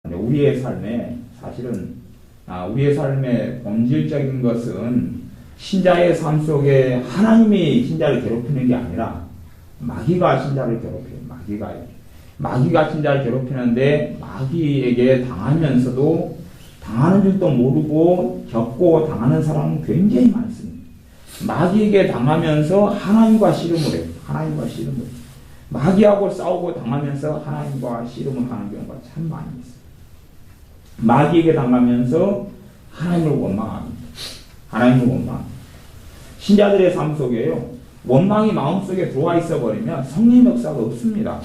우리의 삶에 사실은 우리의 삶의 본질적인 것은 신자의 삶 속에 하나님이 신자를 괴롭히는 게 아니라 마귀가 신자를 괴롭혀요. 마귀가 신자를 괴롭히는데 마귀에게 당하면서도 당하는 줄도 모르고 겪고 당하는 사람은 굉장히 많습니다. 마귀에게 당하면서 하나님과 씨름을 해요. 마귀하고 싸우고 당하면서 하나님과 씨름을 하는 경우가 참 많이 있어요. 마귀에게 당하면서 하나님을 원망합니다. 신자들의 삶 속에요. 원망이 마음속에 들어와 있어 버리면 성령 역사가 없습니다.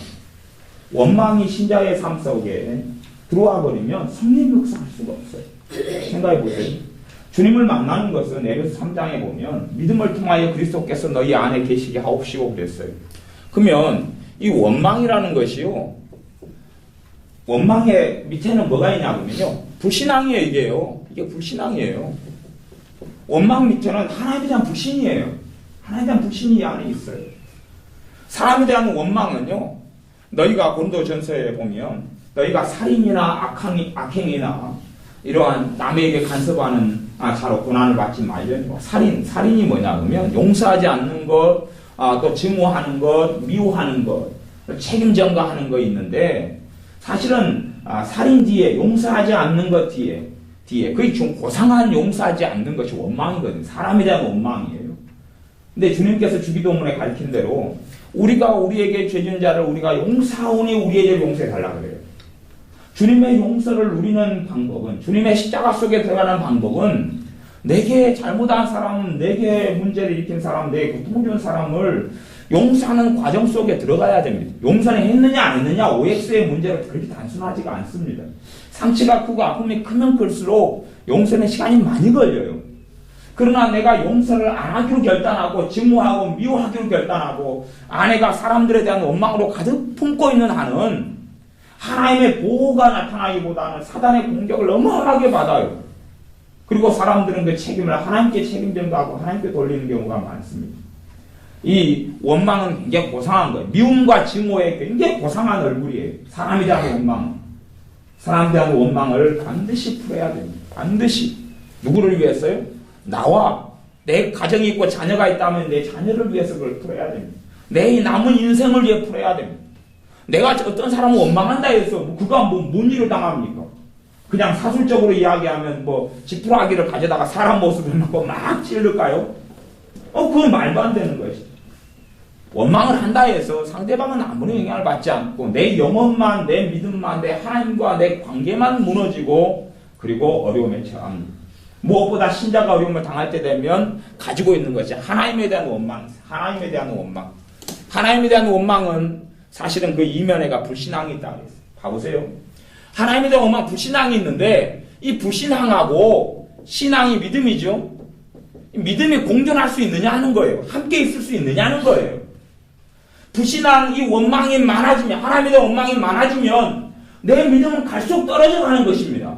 원망이 신자의 삶 속에 들어와 버리면 성령 역사할 수가 없어요. 생각해 보세요. 주님을 만나는 것은 에베소 3장에 보면 믿음을 통하여 그리스도께서 너희 안에 계시게 하옵시고 그랬어요. 그러면 이 원망이라는 것이요. 원망의 밑에는 뭐가 있냐면요. 불신앙이에요, 이게요. 이게 불신앙이에요. 원망 밑에는 하나님에 대한 불신이에요. 하나님에 대한 불신이 이 안에 있어요. 사람에 대한 원망은요. 너희가 고린도전서에 보면 너희가 살인이나 악행이나 이러한 남에게 간섭하는 자로 고난을 받지 말려니와 살인이 뭐냐 그러면 용서하지 않는 것, 또 증오하는 것, 미워하는 것, 책임 전가하는 거 있는데 사실은 살인 뒤에 용서하지 않는 것 뒤에 그게 좀 고상한 용서하지 않는 것이 원망이거든요. 사람에 대한 원망이에요. 근데 주님께서 주기도문에 가르친 대로 우리가 우리에게 죄진 자를 우리가 용서하오니 우리에게 용서해달라고 그래요. 주님의 용서를 누리는 방법은, 주님의 십자가 속에 들어가는 방법은 내게 잘못한 사람, 내게 문제를 일으킨 사람, 내게 고통을 준 사람을 용서하는 과정 속에 들어가야 됩니다. 용서는 했느냐 안 했느냐 OX의 문제가 그렇게 단순하지가 않습니다. 상처가 크고 아픔이 크면 클수록 용서는 시간이 많이 걸려요. 그러나 내가 용서를 안 하기로 결단하고 증오하고 미워하기로 결단하고 아내가 사람들에 대한 원망으로 가득 품고 있는 한은 하나님의 보호가 나타나기보다는 사단의 공격을 어마어마하게 받아요. 그리고 사람들은 그 책임을 하나님께 책임전가하고 하나님께 돌리는 경우가 많습니다. 이 원망은 굉장히 고상한 거예요. 미움과 증오의 굉장히 고상한 얼굴이에요. 사람에 대한 원망을 반드시 풀어야 됩니다. 반드시. 누구를 위해서요? 나와 내 가정이 있고 자녀가 있다면 내 자녀를 위해서 그걸 풀어야 됩니다. 내 남은 인생을 위해 풀어야 됩니다. 내가 어떤 사람을 원망한다 해서 그가 뭔 일을 당합니까? 그냥 사술적으로 이야기하면 지푸라기를 가져다가 사람 모습을 놓고 막 찌를까요? 그건 말도 안 되는 것이죠. 원망을 한다 해서 상대방은 아무런 영향을 받지 않고 내 영혼만, 내 믿음만, 내 하나님과 내 관계만 무너지고 그리고 어려움에 처합니다. 무엇보다 신자가 어려움을 당할 때 되면 가지고 있는 것이 하나님에 대한 원망. 하나님에 대한 원망은 사실은 그 이면에가 불신앙이 있다 그랬어요. 봐보세요. 하나님에 대한 원망, 불신앙이 있는데 이 불신앙하고 신앙이 믿음이죠. 믿음이 공존할 수 있느냐 하는 거예요. 함께 있을 수 있느냐는 거예요. 불신앙, 이 원망이 많아지면, 하나님에 대한 원망이 많아지면 내 믿음은 갈수록 떨어져 가는 것입니다.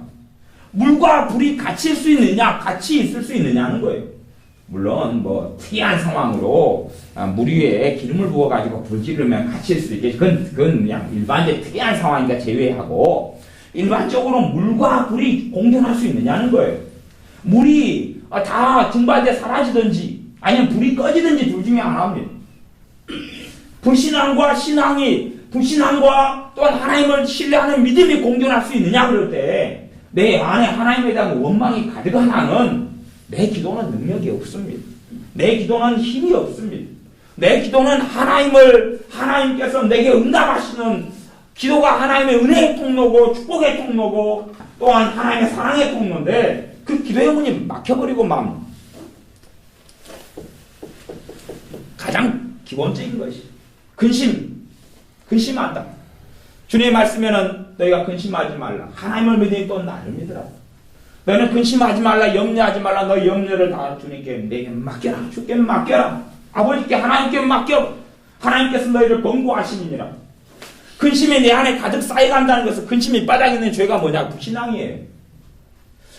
물과 불이 같이 있을 수 있느냐는 거예요. 물론 특이한 상황으로 물 위에 기름을 부어가지고 불 지르면 같이 있을 수 있겠죠. 그건 그냥 일반적 특이한 상황이니까 제외하고 일반적으로 물과 불이 공존할 수 있느냐는 거예요. 물이 다 증발돼 사라지든지 아니면 불이 꺼지든지 둘 중에 하나입니다. 불신앙과 또한 하나님을 신뢰하는 믿음이 공존할 수 있느냐 그럴 때 내 안에 하나님에 대한 원망이 가득한 한은 내 기도는 능력이 없습니다. 내 기도는 힘이 없습니다. 내 기도는 하나님께서 내게 응답하시는 기도가 하나님의 은혜의 통로고 축복의 통로고 또한 하나님의 사랑의 통로인데 그 기도의 문이 막혀버리고 맙니다. 가장 기본적인 것이 근심한다. 주님의 말씀에는 너희가 근심하지 말라. 하나님을 믿으니 또 나를 믿으라. 너희는 근심하지 말라. 염려하지 말라. 너희 염려를 다 주님께 내게 맡겨라. 주께 맡겨라. 아버지께 하나님께 맡겨. 하나님께서 너희를 권고하시니라. 근심이 내 안에 가득 쌓여간다는 것은 근심이 바닥에 있는 죄가 뭐냐? 불신앙이에요.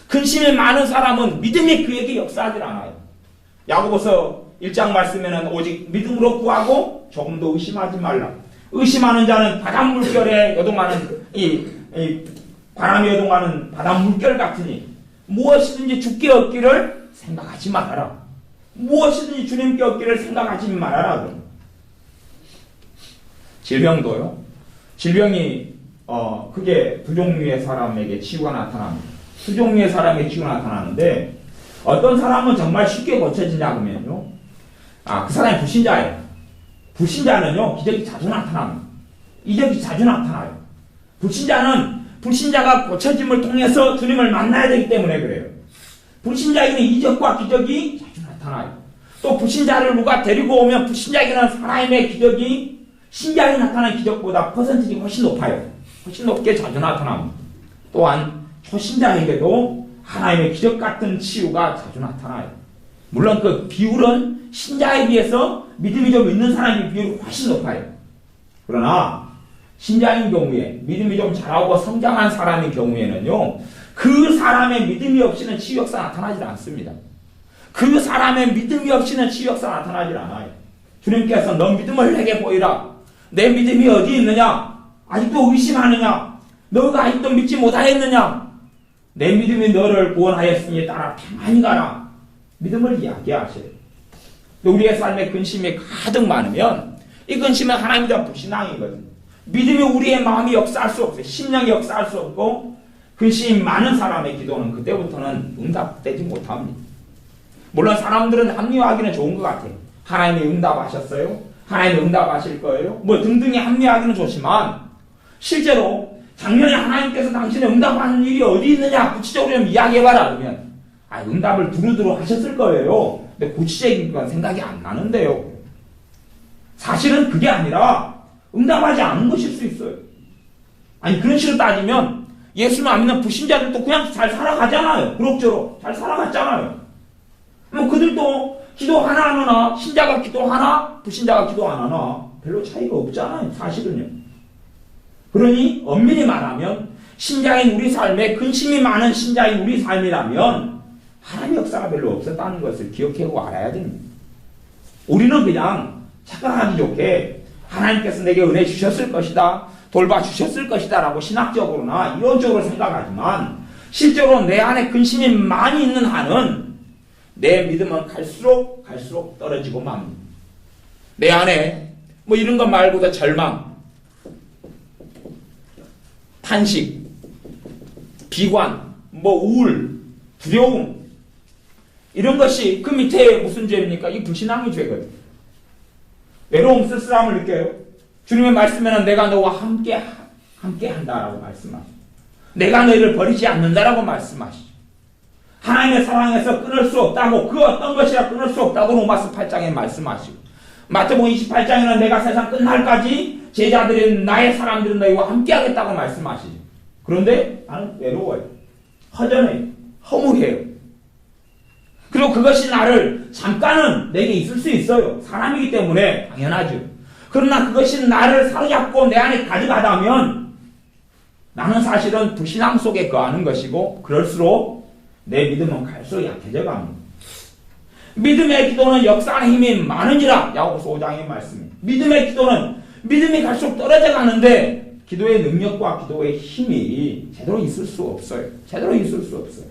근심이 많은 사람은 믿음이 그에게 역사하지 않아요. 야고보서 1장 말씀에는 오직 믿음으로 구하고 조금도 의심하지 말라. 의심하는 자는 바닷물결에 요동하는 바람이 요동하는 바다 물결 같으니 무엇이든지 주께 얻기를 생각하지 말아라. 무엇이든지 주님께 얻기를 생각하지 말아라. 질병도요. 질병이 그게 두 종류의 사람에게 치유가 나타납니다. 두 종류의 사람에게 치유가 나타나는데 어떤 사람은 정말 쉽게 고쳐지냐 그러면요. 그 사람이 불신자예요. 불신자는요 기적이 자주 나타납니다. 이적이 자주 나타나요. 불신자가 고쳐짐을 통해서 주님을 만나야 되기 때문에 그래요. 불신자에게는 이적과 기적이 자주 나타나요. 또 불신자를 누가 데리고 오면 불신자에게는 하나님의 기적이 신자에게 나타나는 기적보다 퍼센트가 훨씬 높아요. 훨씬 높게 자주 나타납니다. 또한 초신자에게도 하나님의 기적 같은 치유가 자주 나타나요. 물론 그 비율은 신자에 비해서 믿음이 좀 있는 사람의 비율이 훨씬 높아요. 그러나 신자인 경우에 믿음이 좀 잘하고 성장한 사람의 경우에는요, 그 사람의 믿음이 없이는 치유 역사 나타나지 않습니다. 그 사람의 믿음이 없이는 치유 역사 나타나지 않아요. 주님께서 너 믿음을 내게 보이라. 내 믿음이 어디 있느냐? 아직도 의심하느냐? 너가 아직도 믿지 못하였느냐? 내 믿음이 너를 구원하였으니 따라 평안히 가라. 믿음을 이야기하셔요. 우리의 삶에 근심이 가득 많으면 이 근심은 하나님에 대한 불신앙이거든요. 믿음이 우리의 마음이 역사할 수 없어요. 심령이 역사할 수 없고 근심이 많은 사람의 기도는 그때부터는 응답되지 못합니다. 물론 사람들은 합리화하기는 좋은 것 같아요. 하나님이 응답하셨어요? 하나님이 응답하실 거예요? 뭐 등등이 합리화하기는 좋지만 실제로 작년에 하나님께서 당신의 응답하는 일이 어디 있느냐 구체적으로 좀 이야기해봐라 그러면 응답을 두루두루 하셨을 거예요. 근데 구체적인 건 생각이 안 나는데요. 사실은 그게 아니라 응답하지 않은 것일 수 있어요. 그런 식으로 따지면 예수를 안 믿는 불신자들도 그냥 잘 살아가잖아요. 그럭저럭 잘 살아갔잖아요. 뭐 그들도 기도 하나 안 하나, 신자가 기도 하나, 불신자가 기도 안 하나 별로 차이가 없잖아요. 사실은요. 그러니 엄밀히 말하면 신자인 우리 삶에 근심이 많은 신자인 우리 삶이라면 하나님의 역사가 별로 없었다는 것을 기억하고 알아야 됩니다. 우리는 그냥 착각하기 좋게 하나님께서 내게 은혜 주셨을 것이다, 돌봐주셨을 것이다 라고 신학적으로나 이론적으로 생각하지만 실제로 내 안에 근심이 많이 있는 한은 내 믿음은 갈수록 떨어지고 맙니다. 내 안에 뭐 이런 것 말고도 절망, 탄식, 비관, 뭐 우울, 두려움 이런 것이 그 밑에 무슨 죄입니까? 이 불신앙의 죄거든요. 외로움, 쓸쓸함을 느껴요. 주님의 말씀에는 내가 너와 함께 한다라고 말씀하시죠. 내가 너희를 버리지 않는다라고 말씀하시죠. 하나님의 사랑에서 끊을 수 없다고, 그 어떤 것이라 끊을 수 없다고 로마서 8장에 말씀하시고, 마태복음 28장에는 내가 세상 끝날까지 제자들인 나의 사람들은 너희와 함께 하겠다고 말씀하시죠. 그런데 나는 외로워요. 허전해요. 허무해요. 그리고 그것이 나를 잠깐은 내게 있을 수 있어요. 사람이기 때문에 당연하죠. 그러나 그것이 나를 사로잡고 내 안에 가져가다면 나는 사실은 불신앙 속에 거하는 것이고 그럴수록 내 믿음은 갈수록 약해져 갑니다. 믿음의 기도는 역사하는 힘이 많으니라. 야고보서 5장의 말씀입니다. 믿음의 기도는 믿음이 갈수록 떨어져 가는데 기도의 능력과 기도의 힘이 제대로 있을 수 없어요. 제대로 있을 수 없어요.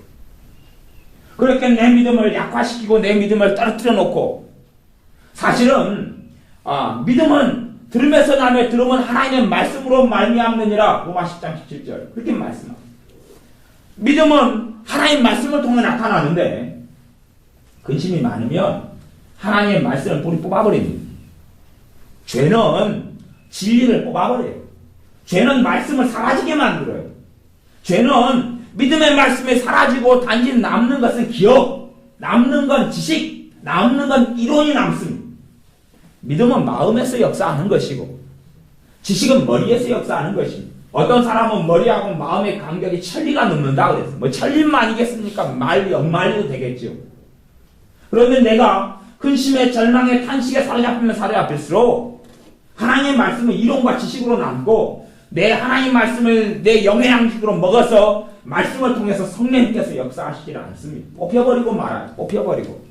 그렇게 내 믿음을 약화시키고 내 믿음을 떨어뜨려 놓고 사실은 믿음은 들음에서 나며 들음은 하나님의 말씀으로 말미암느니라. 로마 10장 17절 그렇게 말씀합니다. 믿음은 하나님 말씀을 통해 나타나는데 근심이 많으면 하나님의 말씀을 뿌리 뽑아버립니다. 죄는 진리를 뽑아버려요. 죄는 말씀을 사라지게 만들어요. 죄는 믿음의 말씀이 사라지고 단지 남는 것은 기억, 남는 건 지식, 남는 건 이론이 남습니다. 믿음은 마음에서 역사하는 것이고 지식은 머리에서 역사하는 것입니다. 어떤 사람은 머리하고 마음의 간격이 천리가 넘는다 그랬어요. 뭐 천리만이겠습니까? 역만리도 되겠죠. 그런데 내가 근심에 절망에 탄식에 사로잡히면 사로잡힐수록 하나님의 말씀은 이론과 지식으로 남고 내 하나님 말씀을 내 영의 양식으로 먹어서 말씀을 통해서 성령님께서 역사하시지를 않습니다. 뽑혀버리고 말아요. 뽑혀버리고.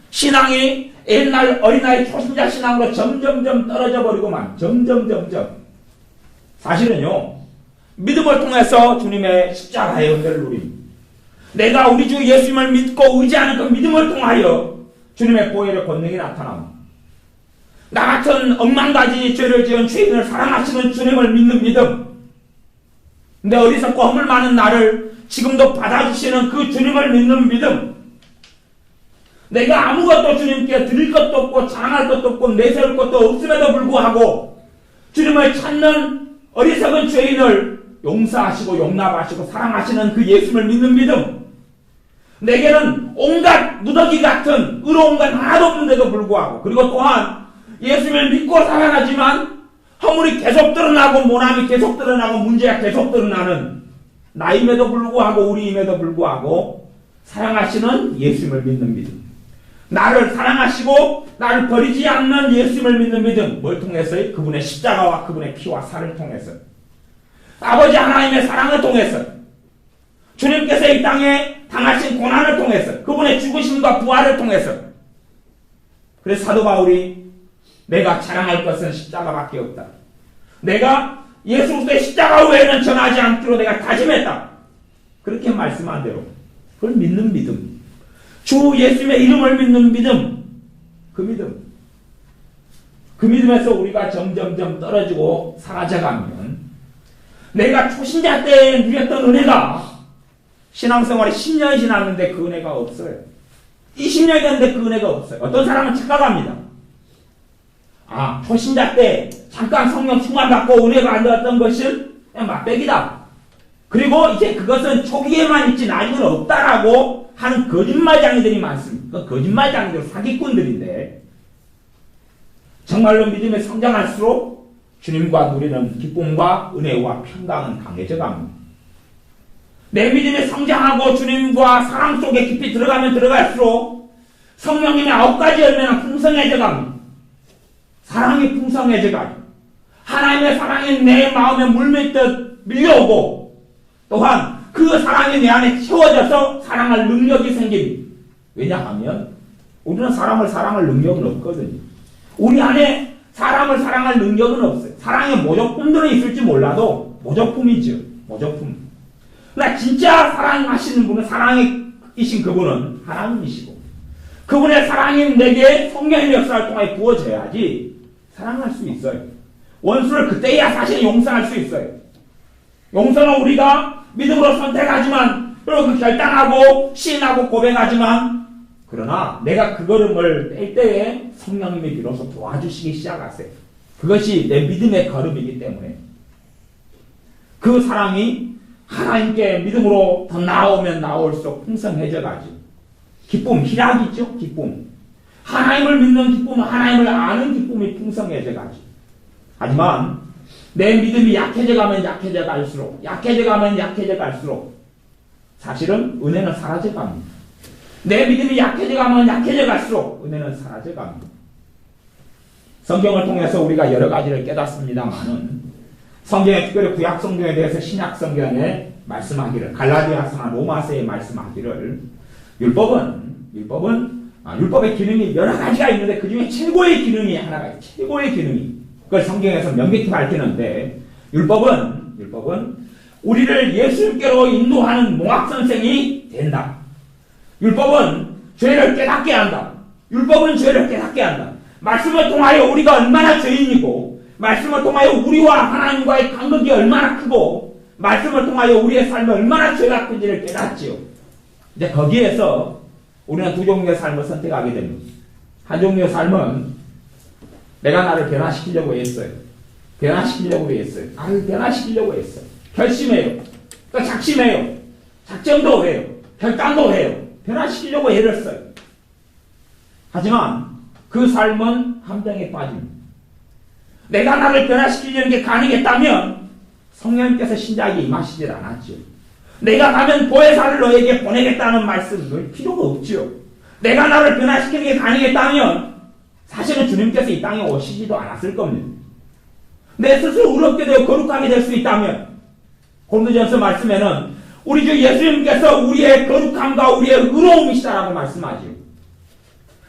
신앙이 옛날 어린아이 초신자 신앙으로 점점점 떨어져 버리고만 점점점점. 사실은요. 믿음을 통해서 주님의 십자가의 은혜를 누립니다. 내가 우리 주 예수님을 믿고 의지하는 그 믿음을 통하여 주님의 보혈의 권능이 나타납니다. 나 같은 억만가지 죄를 지은 죄인을 사랑하시는 주님을 믿는 믿음, 내 어리석고 허물 많은 나를 지금도 받아주시는 그 주님을 믿는 믿음, 내가 아무것도 주님께 드릴 것도 없고 자랑할 것도 없고 내세울 것도 없음에도 불구하고 주님을 찾는 어리석은 죄인을 용서하시고 용납하시고 사랑하시는 그 예수님을 믿는 믿음, 내게는 온갖 무더기 같은 의로운 건 하나도 없는데도 불구하고, 그리고 또한 예수님을 믿고 살아가지만 허물이 계속 드러나고 모남이 계속 드러나고 문제가 계속 드러나는 나임에도 불구하고 우리임에도 불구하고 사랑하시는 예수님을 믿는 믿음, 나를 사랑하시고 나를 버리지 않는 예수님을 믿는 믿음, 뭘 통해서요? 그분의 십자가와 그분의 피와 살을 통해서, 아버지 하나님의 사랑을 통해서, 주님께서 이 땅에 당하신 고난을 통해서, 그분의 죽으심과 부활을 통해서. 그래서 사도 바울이 내가 자랑할 것은 십자가밖에 없다, 내가 예수 그리스도의 십자가 외에는 전하지 않기로 내가 다짐했다, 그렇게 말씀한 대로 그걸 믿는 믿음, 주 예수님의 이름을 믿는 믿음, 그 믿음에서 우리가 점점점 떨어지고 사라져가면 내가 초신자 때 누렸던 은혜가 신앙생활이 10년이 지났는데 그 은혜가 없어요. 20년이 됐는데 그 은혜가 없어요. 어떤 사람은 착각합니다. 초신자 때 잠깐 성령 충만받고 은혜가 안 되었던 것은 그냥 맛배기다, 그리고 이제 그것은 초기에만 있지 나중에는 없다라고 하는 거짓말장이들이 많습니다. 그 거짓말장이들 사기꾼들인데, 정말로 믿음에 성장할수록 주님과 누리는 기쁨과 은혜와 평강은 강해져 갑니다. 내 믿음에 성장하고 주님과 사랑 속에 깊이 들어가면 들어갈수록 성령님의 9가지 열매는 풍성해져 갑니다. 사랑이 풍성해져 가지고 하나님의 사랑이 내 마음에 물밀듯 밀려오고, 또한 그 사랑이 내 안에 채워져서 사랑할 능력이 생깁니다. 왜냐하면 우리는 사람을 능력은 없거든요. 우리 안에 사람을 사랑할 능력은 없어요. 사랑의 모조품들은 있을지 몰라도 모조품이죠. 모조품. 그러나 진짜 사랑하시는 분은, 사랑이신 그분은 하나님이시고, 그분의 사랑이 내게 성령의 역사를 통해 부어져야지 사랑할 수 있어요. 원수를 그때야 사실 용서할 수 있어요. 용서는 우리가 믿음으로 선택하지만, 그리고 그 결단하고 시인하고 고백하지만, 그러나 내가 그 걸음을 뗄 때에 성령님이 비로소 도와주시기 시작하세요. 그것이 내 믿음의 걸음이기 때문에 그 사랑이 하나님께 믿음으로 더 나아오면 나올수록 풍성해져 가지. 기쁨, 희락이죠. 기쁨. 하나님을 믿는 기쁨은 하나님을 아는 기쁨이 풍성해져 가지. 하지만 내 믿음이 약해져 가면 약해져 갈수록 사실은 은혜는 사라져 갑니다. 내 믿음이 약해져 가면 약해져 갈수록 은혜는 사라져 갑니다. 성경을 통해서 우리가 여러 가지를 깨닫습니다만은, 성경에 특별히 구약 성경에 대해서 신약 성경에 말씀하기를, 갈라디아서나 로마서에 말씀하기를, 율법의 기능이 여러 가지가 있는데 그 중에 최고의 기능이 하나가 있어요. 최고의 기능이. 그걸 성경에서 명백히 밝히는데, 율법은 우리를 예수님께로 인도하는 몽학선생이 된다. 율법은 죄를 깨닫게 한다. 말씀을 통하여 우리가 얼마나 죄인이고, 말씀을 통하여 우리와 하나님과의 간극이 얼마나 크고, 말씀을 통하여 우리의 삶이 얼마나 죄가 큰지를 깨닫지요. 이제 거기에서 우리는 두 종류의 삶을 선택하게 됩니다. 한 종류의 삶은 내가 나를 변화시키려고 했어요. 나를 변화시키려고 했어요. 결심해요. 또 작심해요. 작정도 해요. 결단도 해요. 변화시키려고 애를 써요. 하지만 그 삶은 함정에 빠집니다. 내가 나를 변화시키려는 게 가능했다면 성령님께서 신자에게 임하시질 않았죠. 내가 가면 보혜사를 너에게 보내겠다는 말씀을 필요가 없죠. 내가 나를 변화시키는 게 가능했다면 사실은 주님께서 이 땅에 오시지도 않았을 겁니다. 내 스스로 의롭게 되어 거룩하게 될 수 있다면, 고린도전서 말씀에는 우리 주 예수님께서 우리의 거룩함과 우리의 의로움이시다라고 말씀하죠.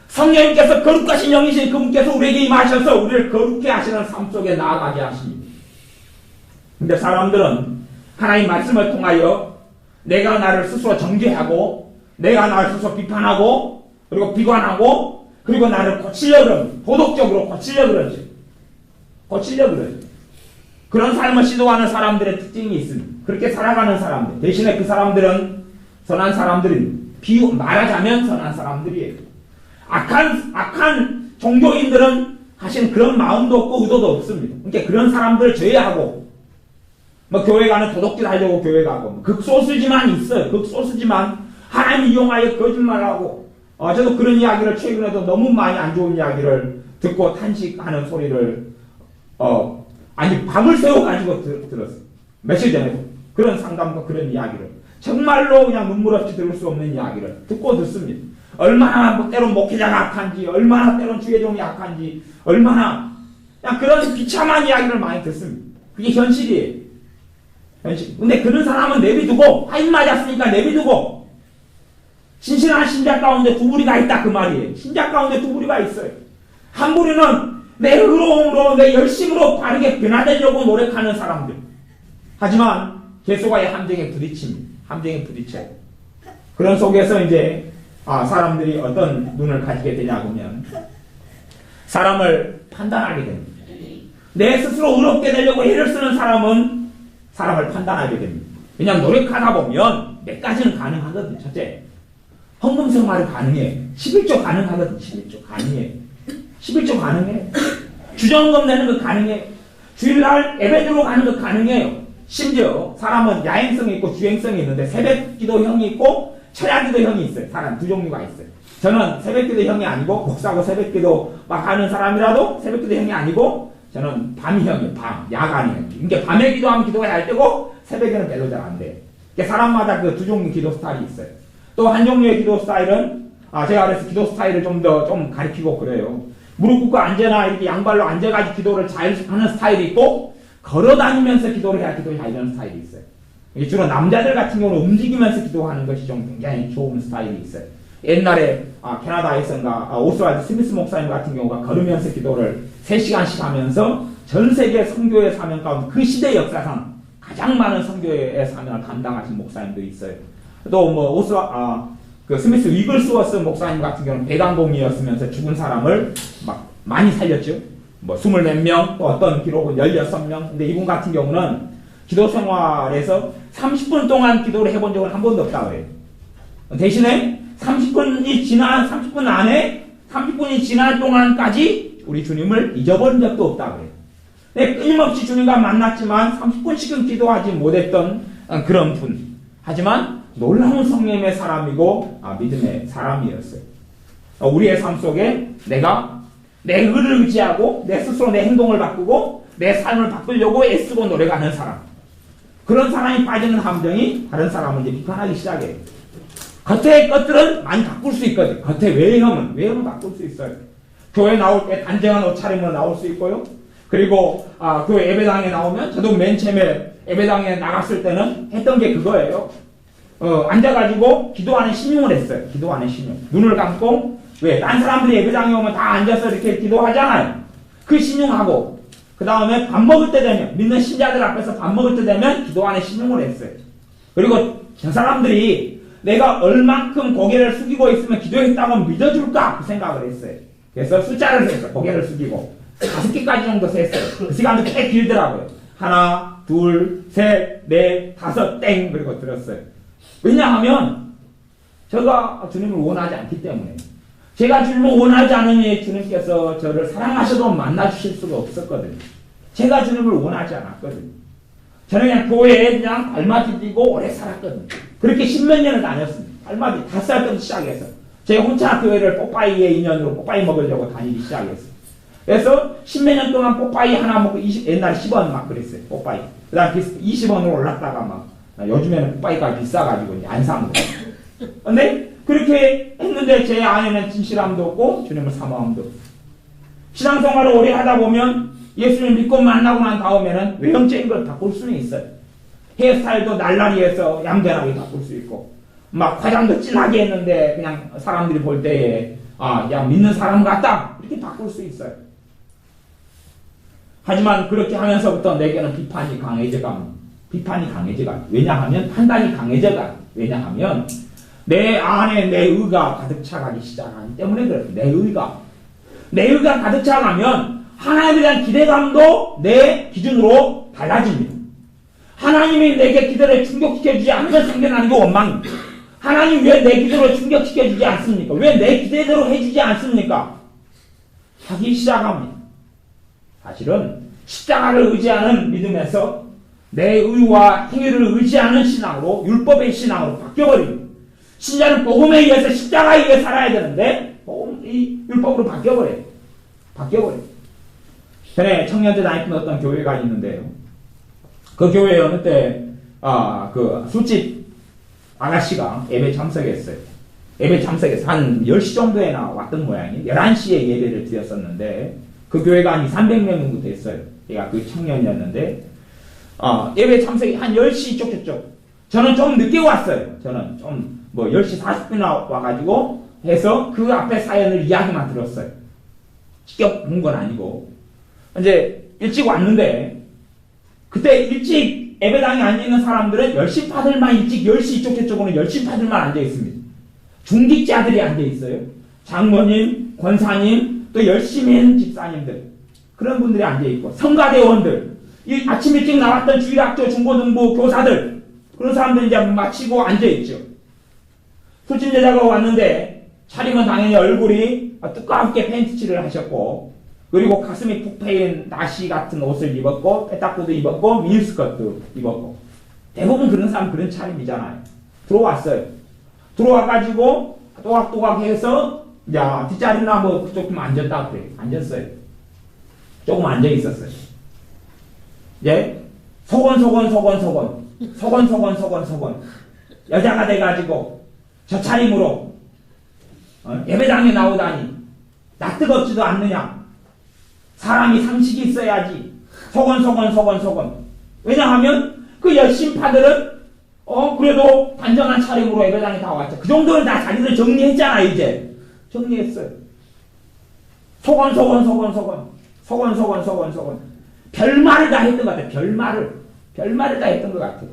성령님께서 거룩하신 영이신 그분께서 우리에게 임하셔서 우리를 거룩해 하시는 삶 속에 나아가게 하십니다. 근데 사람들은 하나님 말씀을 통하여 내가 나를 스스로 정죄하고 내가 나를 스스로 비판하고 그리고 비관하고 그리고 나를 고치려고 그러지. 도덕적으로 고치려고 그러지. 고치려고 그러지. 그런 삶을 시도하는 사람들의 특징이 있습니다. 그렇게 살아가는 사람들. 대신에 그 사람들은 선한 사람들입니다. 말하자면 선한 사람들이에요. 악한 종교인들은 사실 그런 마음도 없고 의도도 없습니다. 그러니까 그런 사람들을 제외하고 뭐 교회 가는 도덕질 하려고 교회 가고 극소수지만 있어요. 극소수지만 하나님 이용하여 거짓말하고 저도 그런 이야기를 최근에도 너무 많이 안 좋은 이야기를 듣고 탄식하는 소리를 아니 밤을 새워가지고 들었어요. 며칠 전에도 그런 상담과 그런 이야기를 정말로 그냥 눈물 없이 들을 수 없는 이야기를 듣고 듣습니다. 얼마나 때론 목회자가 악한지 얼마나 때론 주의종이 악한지 얼마나 그냥 그런 비참한 이야기를 많이 듣습니다. 그게 현실이에요. 현실. 근데 그런 사람은 내비두고 하인 맞았으니까 내비두고 진실한 신자 가운데 두 부리가 있다 그 말이에요. 신자 가운데 두 부리가 있어요. 한 부리는 내 의로움으로 내 열심으로 바르게 변화되려고 노력하는 사람들. 하지만 개수가의 함정에 부딪힙니다. 함정에 부딪혀요. 그런 속에서 이제 사람들이 어떤 눈을 가지게 되냐고 하면 사람을 판단하게 됩니다. 내 스스로 의롭게 되려고 애를 쓰는 사람은 사람을 판단하게 됩니다. 그냥 노력하다 보면 몇 가지는 가능하거든요. 첫째, 헌금생활이 가능해. 11조 가능하거든요. 11조 가능해. 11조 가능해. 주정금 내는 거 가능해. 주일날 예배드리러 가는 거 가능해요. 심지어 사람은 야행성이 있고 주행성이 있는데 새벽기도형이 있고 철야기도형이 있어요. 사람 두 종류가 있어요. 저는 새벽기도형이 아니고 목사고 새벽기도 막 하는 사람이라도 새벽기도형이 아니고 저는 밤형이에요. 야간이에요. 그러니까 밤에 기도하면 기도가 잘 되고 새벽에는 별로 잘 안 돼요. 그러니까 사람마다 그 두 종류 기도 스타일이 있어요. 또 한 종류의 기도 스타일은 제가 그래서 기도 스타일을 좀 가르치고 그래요. 무릎 꿇고 앉거나 이렇게 양발로 앉아가지고 기도를 잘 하는 스타일이 있고 걸어다니면서 기도를 해야 기도를 잘 되는 스타일이 있어요. 주로 남자들 같은 경우는 움직이면서 기도하는 것이 좀 굉장히 좋은 스타일이 있어요. 옛날에 캐나다에서인가 오스왈드 스미스 목사님 같은 경우가 걸으면서 기도를 3시간씩 하면서 전 세계 선교의 사명 가운데 그 시대 역사상 가장 많은 선교의 사명을 감당하신 목사님도 있어요. 또 뭐 그 스미스 위글스워스 목사님 같은 경우는 배관공이었으면서 죽은 사람을 막 많이 살렸죠. 뭐 20몇 명, 또 어떤 기록은 16명. 근데 이분 같은 경우는 기도 생활에서 30분 동안 기도를 해본 적은 한 번도 없다고 해요. 대신에 30분 안에 30분이 지날 동안까지 우리 주님을 잊어버린 적도 없다고 해요. 네, 끊임없이 주님과 만났지만 30분씩은 기도하지 못했던 그런 분. 하지만 놀라운 성령의 사람이고 믿음의 사람이었어요. 우리의 삶 속에 내가 내 의를 의지하고 내 스스로 내 행동을 바꾸고 내 삶을 바꾸려고 애쓰고 노력하는 사람. 그런 사람이 빠지는 함정이 다른 사람을 이제 비판하기 시작해요. 겉의 것들은 많이 바꿀 수 있거든요. 겉의 외형은 바꿀 수 있어요. 교회 나올 때 단정한 옷차림으로 나올 수 있고요. 그리고 교회 예배당에 나오면 저도 맨 처음에 예배당에 나갔을 때는 했던 게 그거예요. 앉아가지고 기도하는 신용을 했어요. 기도하는 신용. 눈을 감고 왜? 딴 사람들이 예배당에 오면 다 앉아서 이렇게 기도하잖아요. 그 신용하고 그 다음에 밥 먹을 때 되면 믿는 신자들 앞에서 밥 먹을 때 되면 기도하는 신용을 했어요. 그리고 저 사람들이 내가 얼만큼 고개를 숙이고 있으면 기도했다고 믿어줄까? 그 생각을 했어요. 그래서 숫자를 셌어요. 고개를 숙이고 5개까지 정도 셌어요. 그 시간도 꽤 길더라고요. 하나, 둘, 셋, 넷, 다섯, 땡 그리고 들었어요. 왜냐하면 제가 주님을 원하지 않기 때문에 제가 주님을 원하지 않으니 주님께서 저를 사랑하셔도 만나주실 수가 없었거든요. 제가 주님을 원하지 않았거든요. 저는 그냥 교회에 그냥 발맞이 뛰고 오래 살았거든요. 그렇게 10몇 년을 다녔습니다. 발맞이 5살 때부터 시작해서 제가 혼자 교회를 뽀빠이의 인연으로 뽀빠이 먹으려고 다니기 시작했어요. 그래서 10몇 년 동안 뽀빠이 하나 먹고 옛날에 10원 막 그랬어요. 뽀빠이. 그 다음 20원으로 올랐다가 막 요즘에는 뽀빠이가 비싸가지고 이제 안 사는 거예요. 근데 그렇게 했는데 제 안에는 진실함도 없고 주님을 사모함도 없어요. 신앙생활을 오래 하다 보면 예수님 믿고 만나고 난 다음에는 외형적인 걸 바꿀 수는 있어요. 헤어스타일도 날라리해서 얌전하게 바꿀 수 있고 막 화장도 진하게 했는데 그냥 사람들이 볼 때에 야 믿는 사람 같다 이렇게 바꿀 수 있어요. 하지만 그렇게 하면서부터 내게는 비판이 강해져 갑니다. 비판이 강해져가. 왜냐하면 판단이 강해져가. 왜냐하면 내 안에 내 의가 가득 차가기 시작하기 때문에 그래요. 내 의가 가득 차가면 하나님에 대한 기대감도 내 기준으로 달라집니다. 하나님이 내게 기대를 충족시켜주지 않으면 생겨나는 게 원망입니다. 하나님 왜 내 기대로 충족시켜주지 않습니까? 왜 내 기대대로 해주지 않습니까? 하기 시작합니다. 사실은 십자가를 의지하는 믿음에서 내 의와 행위를 의지하는 신앙으로, 율법의 신앙으로 바뀌어버립니다. 신자는 복음에 의해서 십자가에 의해 살아야 되는데 이 율법으로 바뀌어버려요. 전에 청년들 다니던 어떤 교회가 있는데요. 그 교회에 어느 때 그 술집 아가씨가 예배 참석했어요. 예배 참석해서 한 10시 정도에나 왔던 모양이 11시에 예배를 드렸었는데 그 교회가 한 300명 정도 됐어요. 얘가 그 청년이었는데 예배 참석이 한 10시 쪽쪽. 저는 좀 늦게 왔어요. 저는 좀 10시 40분에 와가지고 해서 그 앞에 사연을 이야기만 들었어요. 직접 본 건 아니고. 이제 일찍 왔는데 그때 일찍 예배당에 앉아있는 사람들은 열심파들만 일찍 10시 쪽쪽으로는 열심파들만 앉아있습니다. 중직자들이 앉아있어요. 장모님, 권사님, 또 열심히 하는 집사님들 그런 분들이 앉아있고 성가대원들 아침 일찍 나왔던 주일학교 중고등부 교사들 그런 사람들이 이제 마치고 앉아있죠. 술집 여자가 왔는데 차림은 당연히 얼굴이 뜨겁게 팬티칠을 하셨고 그리고 가슴이 푹 패인 나시 같은 옷을 입었고 빼딱구도 입었고 미니스커트 입었고 대부분 그런 사람 그런 차림이잖아요. 들어왔어요. 들어와가지고 또각또각 해서 야 뒷자리나 조금 앉았다 그래. 앉았어요. 조금 앉아있었어요. 이제 소곤 여자가 돼가지고 저 차림으로 예배당에 나오다니 나 뜨겁지도 않느냐. 사람이 상식이 있어야지. 소곤. 왜냐하면 그 열심파들은 그래도 단정한 차림으로 예배당에 다 왔죠. 그 정도는 다 자기들 정리했잖아 이제. 정리했어요. 소곤. 별말을 다 했던 것 같아요. 별말을 다 했던 것 같아요.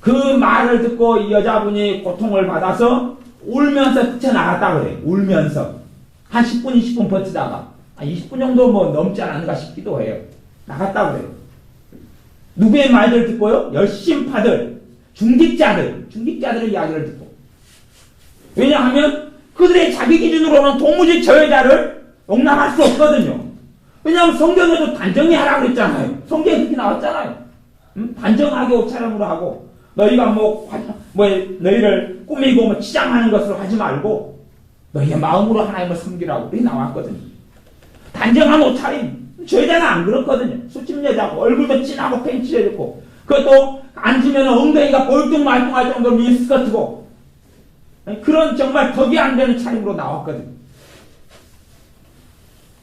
그 말을 듣고 이 여자분이 고통을 받아서 울면서 뛰쳐나갔다 그래요. 울면서. 한 10분, 20분 버티다가. 한 20분 정도 넘지 않았는가 싶기도 해요. 나갔다 그래요. 누구의 말들 듣고요? 열심파들, 중직자들의 이야기를 듣고. 왜냐하면 그들의 자기 기준으로는 도무지 저 여자를 용납할 수 없거든요. 왜냐하면 성경에도 단정히 하라고 그랬잖아요. 성경에 그렇게 나왔잖아요. 단정하게 옷차림으로 하고 너희가 너희를 꾸미고 치장하는 것으로 하지 말고 너희의 마음으로 하나님을 섬기라고 그렇게 나왔거든요. 단정한 옷차림. 저 여자는 안 그렇거든요. 술집 여자고 얼굴도 진하고 팬츠해졌고 그것도 앉으면 엉덩이가 볼뚱말뚱할 정도로 미니스커트고 그런 정말 덕이 안 되는 차림으로 나왔거든요.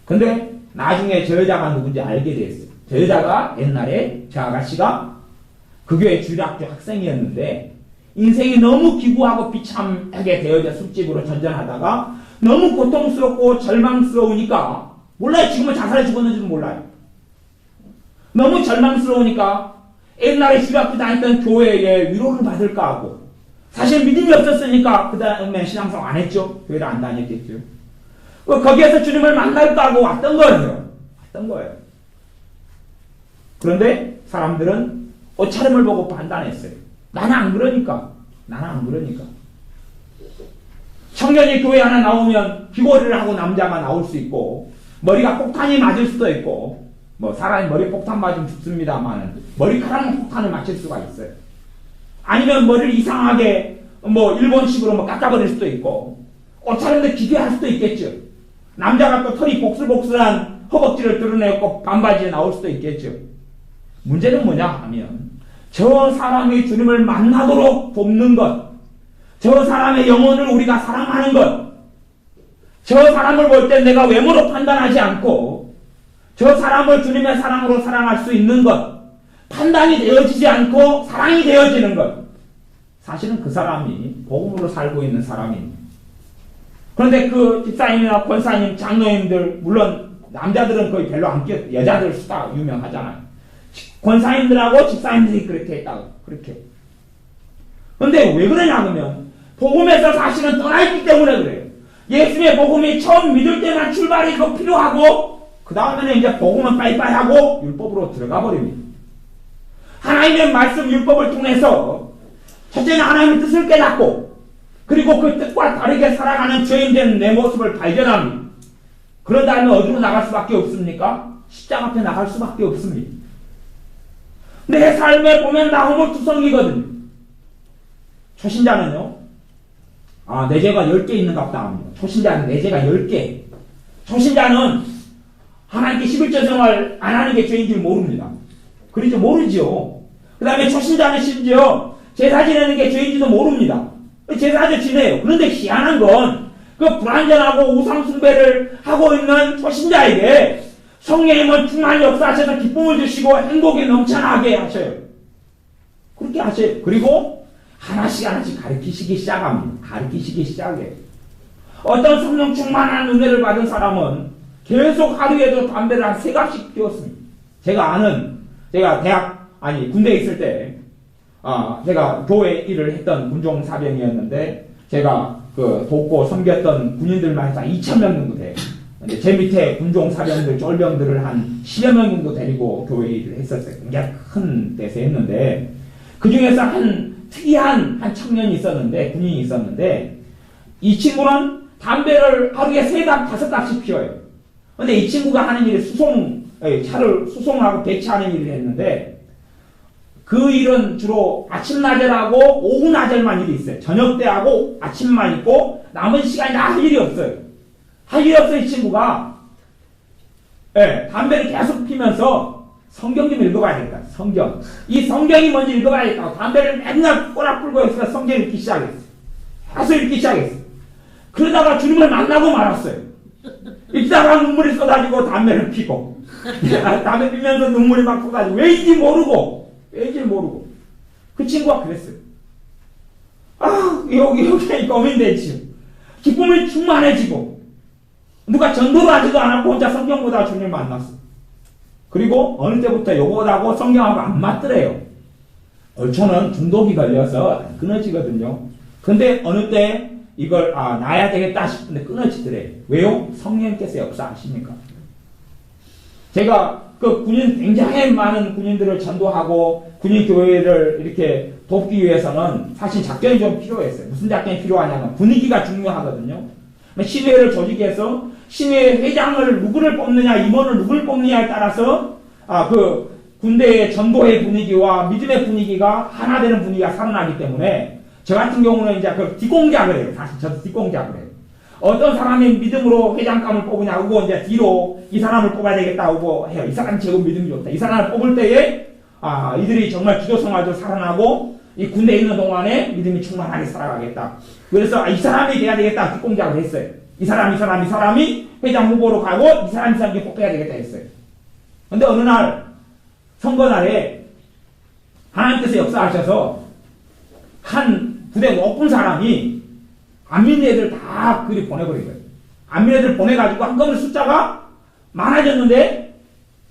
근데 나중에 저 여자가 누군지 알게 됐어요. 저 여자가 옛날에 저 아가씨가 그 교회 주일학교 학생이었는데 인생이 너무 기구하고 비참하게 되어져 술집으로 전전하다가 너무 고통스럽고 절망스러우니까 몰라요. 지금은 자살해 죽었는지도 몰라요. 너무 절망스러우니까 옛날에 주일학교 다녔던 교회에 위로를 받을까 하고 사실 믿음이 없었으니까 그 다음에 신앙생활 안 했죠. 교회를 안 다녔겠죠. 거기에서 주님을 만날까 하고 왔던 거예요. 그런데 사람들은 옷차림을 보고 판단했어요. 나는 안 그러니까. 청년이 교회 하나 나오면 귀걸이를 하고 남자가 나올 수 있고 머리가 폭탄이 맞을 수도 있고 사람이 머리 폭탄 맞으면 죽습니다만 머리카락은 폭탄을 맞힐 수가 있어요. 아니면 머리를 이상하게 일본식으로 깎아버릴 수도 있고 옷차림도 기괴할 수도 있겠죠. 남자가 또 털이 복슬복슬한 허벅지를 드러내고 반바지에 나올 수도 있겠죠. 문제는 뭐냐 하면 저 사람이 주님을 만나도록 돕는 것, 저 사람의 영혼을 우리가 사랑하는 것, 저 사람을 볼 때 내가 외모로 판단하지 않고 저 사람을 주님의 사랑으로 사랑할 수 있는 것, 판단이 되어지지 않고 사랑이 되어지는 것, 사실은 그 사람이 복음으로 살고 있는 사람입니다. 그런데 그 집사님이나 권사님, 장로님들, 물론 남자들은 거의 별로 안 끼어, 여자들 수다 유명하잖아요. 권사님들하고 집사님들이 그렇게 했다고. 그렇게. 근데 왜 그러냐 그러면 복음에서 사실은 떠나있기 때문에 그래요. 예수의 복음이 처음 믿을 때만 출발이 더 필요하고 그 다음에는 이제 복음은 빠이빠이 하고 율법으로 들어가 버립니다. 하나님의 말씀 율법을 통해서 첫째는 하나님의 뜻을 깨닫고 그리고 그 뜻과 다르게 살아가는 죄인된 내 모습을 발견합니다. 그런 다음에 어디로 나갈 수밖에 없습니까? 십자가 앞에 나갈 수밖에 없습니다. 내 삶에 보면 나 허물투성이거든요. 초신자는요, 내 죄가 10개 있는가 보다 합니다. 초신자는 내 죄가 10개. 초신자는 하나님께 11조 생활 안 하는 게 죄인 줄 모릅니다. 그러죠, 모르죠. 그 다음에 초신자는 심지어 제사 지내는 게 죄인지도 모릅니다. 제사도 지내요. 그런데 희한한 건 그 불완전하고 우상숭배를 하고 있는 초신자에게 성령님은 충만히 역사하셔서 기쁨을 주시고 행복이 넘쳐나게 하셔요. 그렇게 하셔요. 그리고 하나씩 하나씩 가르치시기 시작합니다. 가르치시기 시작해요. 어떤 성령 충만한 은혜를 받은 사람은 계속 하루에도 담배를 한 3갑씩 피웠습니다. 제가 군대에 있을 때, 제가 교회 일을 했던 군종사병이었는데, 제가 돕고 섬겼던 군인들만 해서 2,000명 정도 돼요. 근데 제 밑에 군종사병들, 쫄병들을 한 10여 명 정도 데리고 교회 일을 했었어요. 굉장히 큰 데서 했는데, 그 중에서 특이한 한 청년이 있었는데, 군인이 있었는데, 이 친구는 담배를 하루에 3갑, 5갑씩 피워요. 근데 이 친구가 하는 일이 차를 수송하고 배치하는 일을 했는데, 그 일은 주로 아침 나절하고 오후 나절만 일이 있어요. 저녁 때하고 아침만 있고, 남은 시간이 다 할 일이 없어요. 할 일이 없어요, 이 친구가. 담배를 계속 피면서 성경 좀 읽어봐야겠다. 성경. 이 성경이 먼저 읽어봐야겠다고 담배를 맨날 꼬락 불고 있어서 성경 읽기 시작했어요. 계속 읽기 시작했어요. 그러다가 주님을 만나고 말았어요. 읽다가 눈물이 쏟아지고 담배를 피고 담배 피면서 눈물이 막 쏟아지고 왜인지 모르고 그 친구가 그랬어요. 여기 고민되지. 기쁨이 충만해지고 누가 전도를 하지도 않았고 혼자 성경 보다가 주님을 만났어. 그리고 어느 때부터 요거하고 성경하고 안 맞더래요. 얼초는 중독이 걸려서 끊어지거든요. 근데 어느 때 이걸 놔야 되겠다 싶은데 끊어지더래요. 왜요? 성령께서 역사하십니까? 제가 굉장히 많은 군인들을 전도하고 군인 교회를 이렇게 돕기 위해서는 사실 작전이 좀 필요했어요. 무슨 작전이 필요하냐면 분위기가 중요하거든요. 신회를 조직해서 신회 회장을 누구를 뽑느냐, 임원을 누구를 뽑느냐에 따라서 그 군대의 전도의 분위기와 믿음의 분위기가 하나 되는 분위기가 살아나기 때문에 저 같은 경우는 이제 뒷공작을 해요. 사실 저도 뒷공작을 해요. 어떤 사람이 믿음으로 회장감을 뽑으냐 하고 이제 뒤로 이 사람을 뽑아야 되겠다 하고 해요. 이 사람이 제법 믿음이 좋다. 이 사람을 뽑을 때에 이들이 정말 기도 생활도 살아나고 이 군대에 있는 동안에 믿음이 충만하게 살아가겠다. 그래서 이 사람이 돼야 되겠다 뒷공작을 했어요. 이 사람이 회장 후보로 가고 이 사람이 뽑혀야 되겠다 했어요. 근데 어느 날 선거날에 하나님께서 역사하셔서 한 부대 높은 사람이 안 믿는 애들 다 그리 보내버린 거예요. 안 믿는 애들 보내가지고 한꺼번에 숫자가 많아졌는데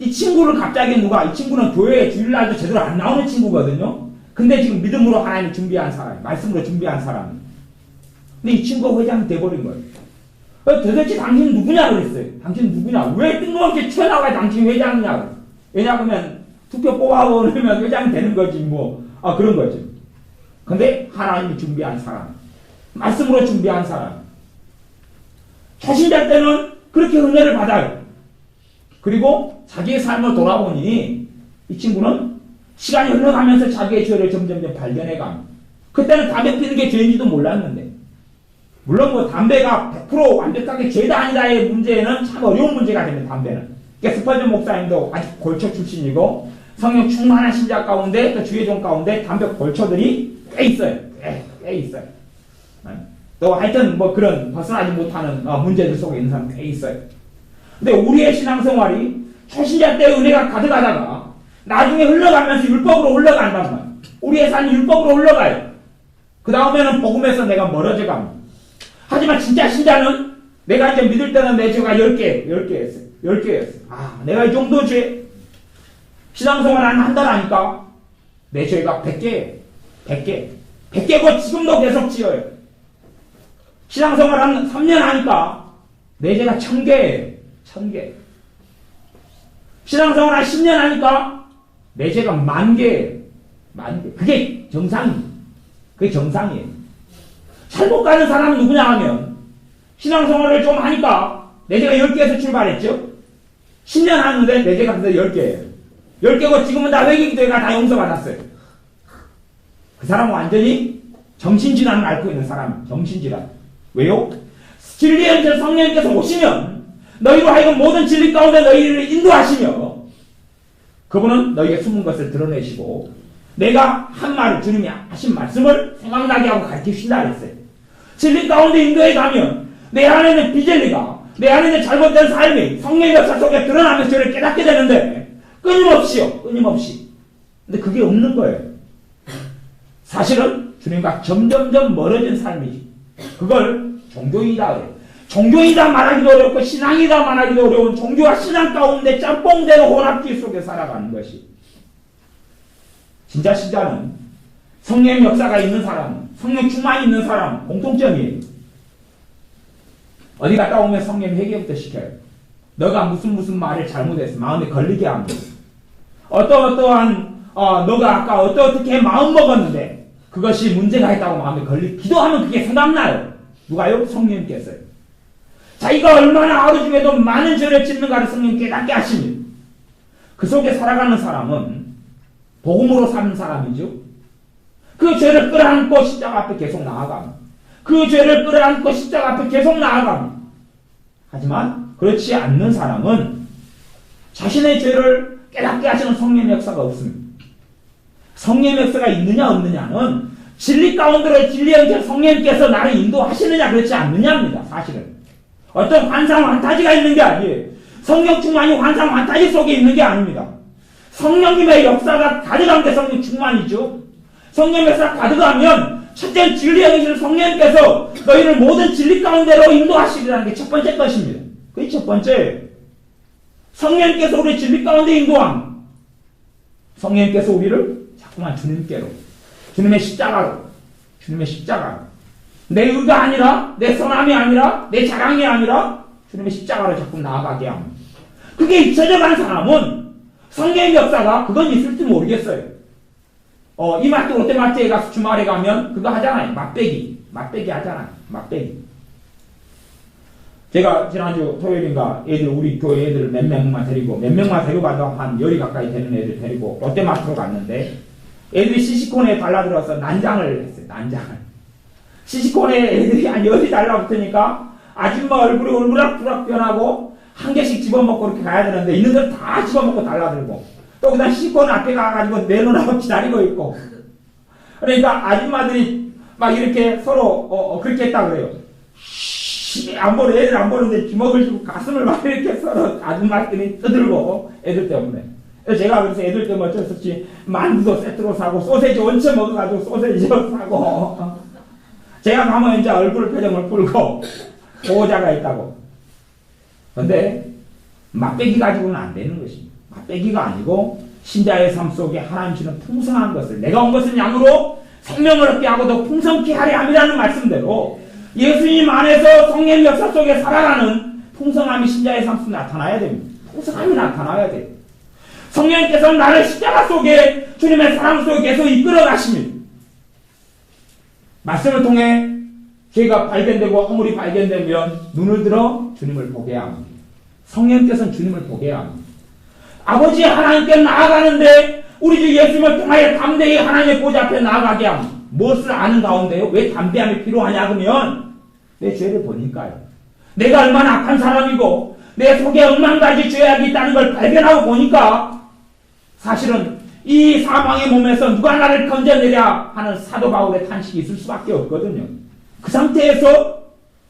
이 친구를 갑자기 이 친구는 교회에 주일날도 제대로 안 나오는 친구거든요. 근데 지금 믿음으로 하나님이 준비한 사람, 말씀으로 준비한 사람이. 근데 이 친구가 회장이 돼버린 거예요. 도대체 당신 누구냐 그랬어요. 당신 누구냐? 왜 뜬금없이 튀어나와야 당신 회장이냐고. 왜냐하면 투표 뽑아보려면 회장이 되는 거지 그런 거지. 근데 하나님이 준비한 사람. 말씀으로 준비한 사람. 초신자 때는 그렇게 은혜를 받아요. 그리고 자기의 삶을 돌아보니 이 친구는 시간이 흘러가면서 자기의 죄를 점점 발견해갑니다. 그때는 담배 피는 게 죄인지도 몰랐는데 물론 담배가 100% 완벽하게 죄다 아니다의 문제는 참 어려운 문제가 됩니다. 담배는. 그러니까 스펄전 목사님도 아직 골초 출신이고 성령 충만한 신자 가운데 또 주의종 가운데 담배 골초들이 꽤 있어요. 꽤 있어요. 또 하여튼 그런 벗어나지 못하는 문제들 속에 있는 사람 꽤 있어요. 근데 우리의 신앙생활이 초신자 때 은혜가 가득하다가 나중에 흘러가면서 율법으로 흘러간단 말이에요. 우리의 삶이 율법으로 흘러가요. 그 다음에는 복음에서 내가 멀어져 갑니다. 하지만 진짜 신자는 내가 이제 믿을 때는 내 죄가 10개였어요. 내가 이 정도 죄. 신앙생활 한 달 하니까 내 죄가 100개, 100개, 100개고 지금도 계속 지어요. 신앙생활 한 3년 하니까 내 죄가 1000개예요. 1000개. 신앙생활 한 10년 하니까 내 죄가 10,000개예요. 10,000개. 그게 정상이에요. 그게 정상이에요. 잘못 가는 사람은 누구냐 하면 신앙생활을 좀 하니까 내 죄가 10개에서 출발했죠. 10년 하는데 내 죄가 그래서 10개예요. 10개고 지금은 다 회개기도회가 다 용서받았어요. 그 사람은 완전히 정신질환을 앓고 있는 사람, 정신질환. 왜요? 진리의 현실 성령님께서 오시면 너희로 하여금 모든 진리 가운데 너희를 인도하시며 그분은 너희의 숨은 것을 드러내시고 내가 한 말을 주님이 하신 말씀을 생각나게 하고 가르치신다 그랬어요. 진리 가운데 인도에 가면 내 안에 있는 비진리가 내 안에 있는 잘못된 삶이 성령의 역사 속에 드러나면서 저를 깨닫게 되는데 끊임없이요. 끊임없이. 근데 그게 없는 거예요. 사실은 주님과 점점점 멀어진 삶이지. 그걸 종교이다 그래요. 종교이다 말하기도 어렵고 신앙이다 말하기도 어려운 종교와 신앙 가운데 짬뽕대로 혼합기 속에 살아가는 것이. 진짜 신자는 성령 역사가 있는 사람, 성령 충만이 있는 사람 공통점이에요. 어디 갔다 오면 성령 회개부터 시켜요. 너가 무슨 말을 잘못했어. 마음에 걸리게 합니다. 어떠한 너가 아까 어떻게 마음 먹었는데 그것이 문제가 있다고 마음에 기도하면 그게 생각나요. 누가요? 성령님께서요. 자기가 얼마나 하루 중에도 많은 죄를 짓는가를 성령 깨닫게 하시니 그 속에 살아가는 사람은 복음으로 사는 사람이죠. 그 죄를 끌어안고 십자가 앞에 계속 나아갑니다. 그 죄를 끌어안고 십자가 앞에 계속 나아갑니다. 하지만 그렇지 않는 사람은 자신의 죄를 깨닫게 하시는 성령의 역사가 없습니다. 성령의 역사가 있느냐 없느냐는 진리 가운데로 진리의 성령님께서 나를 인도하시느냐 그렇지 않느냐입니다. 사실은. 어떤 환상 환타지가 있는 게 아니에요. 성령 충만이 환상 환타지 속에 있는 게 아닙니다. 성령님의 역사가 가득한 게 성령 충만이죠. 성령 역사가 가득하면 첫째는 진리의 계신 성령님께서 너희를 모든 진리 가운데로 인도하시리라는 게 첫 번째 것입니다. 그게 첫 번째. 성령님께서 우리 진리 가운데 인도함. 성령님께서 우리를 자꾸만 주님께로, 주님의 십자가로, 주님의 십자가로. 내 의가 아니라, 내 선함이 아니라, 내 자랑이 아니라 주님의 십자가로 자꾸 나아가게 합니다. 그게 잊혀져 간 사람은 성령의 역사가 그건 있을지 모르겠어요. 이마트 롯데마트에 가서 주말에 가면 그거 하잖아요. 맛배기 하잖아요. 맛배기. 제가 지난주 토요일인가 우리 교회 애들 몇 명만 데리고 가도 한 10이 가까이 되는 애들 데리고 롯데마트로 갔는데 애들이 시시콘에 달라들어서 난장을 했어요. 난장을. 시시콘에 애들이 한 10이 달라붙으니까 아줌마 얼굴이 울그락불락 변하고 한 개씩 집어먹고 이렇게 가야 되는데 있는 데를 다 집어먹고 달라들고 또 그다음 시시콘 앞에 가가지고 내놓으라고 기다리고 있고 그러니까 아줌마들이 막 이렇게 서로 그렇게 했다 그래요. 안 보는 애들 안 보는데 주먹을 쥐고 가슴을 막 이렇게 서로 아줌마들이 떠들고 애들 때문에. 그래서 제가 그래서 애들 때문에 어쩔 수 없이 만두도 세트로 사고 소세지 얹혀 먹어가지고 소세지도 사고 제가 가면 이제 얼굴 표정을 풀고 보호자가 있다고. 근데 맛배기 가지고는 안 되는 것입니다. 맛배기가 아니고 신자의 삶 속에 하나님 주는 풍성한 것을 내가 온 것은 양으로 생명을 얻게 하고 더 풍성케 하려 함이라는 말씀대로 예수님 안에서 성령 역사 속에 살아가는 풍성함이 신자의 삶 속에 나타나야 됩니다. 풍성함이 나타나야 돼요. 성령님께서 나를 십자가 속에 주님의 사랑 속에 계속 이끌어 가십니다. 말씀을 통해 죄가 발견되고 허물이 발견되면 눈을 들어 주님을 보게 합니다. 성령님께서는 주님을 보게 합니다. 아버지 하나님께 나아가는데 우리 주 예수님을 통하여 담대히 하나님의 보좌 앞에 나아가게 합니다. 무엇을 아는 가운데요? 왜 담대함이 필요하냐 그러면 내 죄를 보니까요. 내가 얼마나 악한 사람이고 내 속에 얼만 가지 죄악이 있다는 걸 발견하고 보니까 사실은 이 사망의 몸에서 누가 나를 건져내랴 하는 사도 바울의 탄식이 있을 수밖에 없거든요. 그 상태에서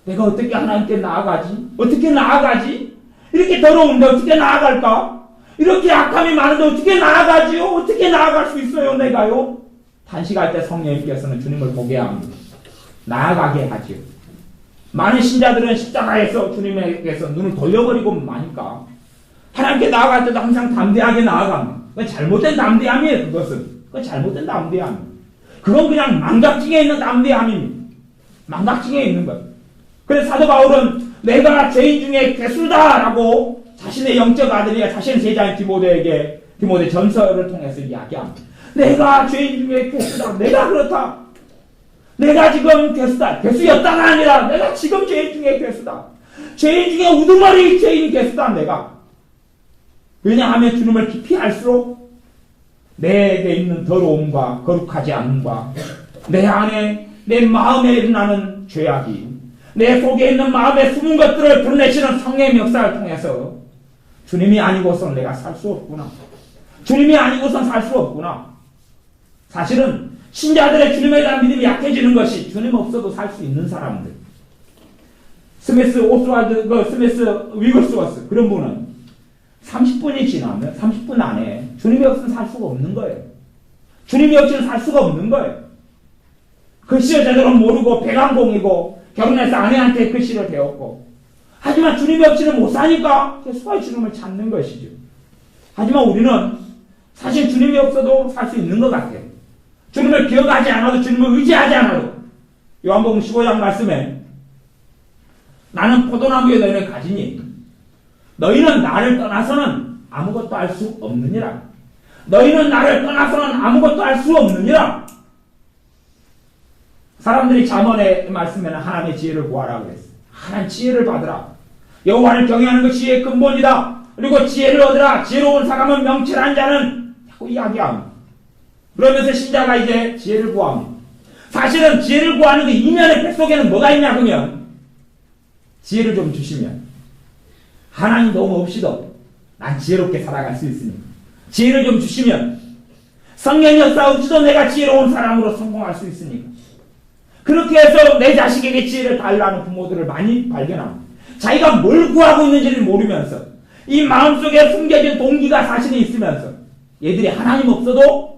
내가 어떻게 하나님께 나아가지? 어떻게 나아가지? 이렇게 더러운데 어떻게 나아갈까? 이렇게 악함이 많은데 어떻게 나아가지요? 어떻게 나아갈 수 있어요 내가요? 탄식할 때 성령님께서는 주님을 보게 합니다. 나아가게 하지요. 많은 신자들은 십자가에서 주님에게서 눈을 돌려버리고 마니까 하나님께 나아갈 때도 항상 담대하게 나아갑니다. 그건 잘못된 담대함이에요. 그건 잘못된 담대함. 그건 그냥 망각증에 있는 담대함입니다. 망각증에 있는 것. 그래서 사도 바울은 내가 죄인 중에 괴수다라고 자신의 영적 아들이야 자신의 제자인 디모데 전서를 통해서 이야기합니다. 내가 죄인 중에 괴수다. 내가 그렇다. 내가 지금 괴수다. 괴수였다가 아니라 내가 지금 죄인 중에 괴수다. 죄인 중에 우두머리 죄인 괴수다. 내가. 왜냐하면 주님을 깊이 알수록 내게 있는 더러움과 거룩하지 않음과 내 안에 내 마음에 일어나는 죄악이 내 속에 있는 마음에 숨은 것들을 드러내시는 성령의 역사를 통해서 주님이 아니고서는 내가 살 수 없구나. 주님이 아니고서는 살 수 없구나. 사실은 신자들의 주님에 대한 믿음이 약해지는 것이 주님 없어도 살 수 있는 사람들. 스미스 위글스워스 그런 분은 30분이 지나면 30분 안에 주님이 없으면 살 수가 없는 거예요. 주님이 없이는 살 수가 없는 거예요. 글씨를 제대로 모르고 백안공이고 결혼해서 아내한테 글씨를 배웠고 하지만 주님이 없이는 못 사니까 계속 주님을 찾는 것이죠. 하지만 우리는 사실 주님이 없어도 살 수 있는 것 같아요. 주님을 기억하지 않아도 주님을 의지하지 않아도 요한복음 15장 말씀에 나는 포도나무에 너희는 가지니 너희는 나를 떠나서는 아무것도 할 수 없느니라. 너희는 나를 떠나서는 아무것도 할 수 없느니라. 사람들이 잠언의 말씀에는 하나님의 지혜를 구하라고 그랬어요. 하나님 지혜를 받으라. 여호와를 경외하는 것이 지혜의 근본이다. 그리고 지혜를 얻으라. 지혜로운 사람은 명철한 자는 하고 이야기합니다. 그러면서 신자가 이제 지혜를 구합니다. 사실은 지혜를 구하는 그 이면의 뱃속에는 뭐가 있냐 그러면 지혜를 좀 주시면 하나님 너무 없이도 난 지혜롭게 살아갈 수 있으니까 지혜를 좀 주시면 성령 역사 없이도 내가 지혜로운 사람으로 성공할 수 있으니까 그렇게 해서 내 자식에게 지혜를 달라는 부모들을 많이 발견합니다. 자기가 뭘 구하고 있는지를 모르면서 이 마음속에 숨겨진 동기가 사실이 있으면서 얘들이 하나님 없어도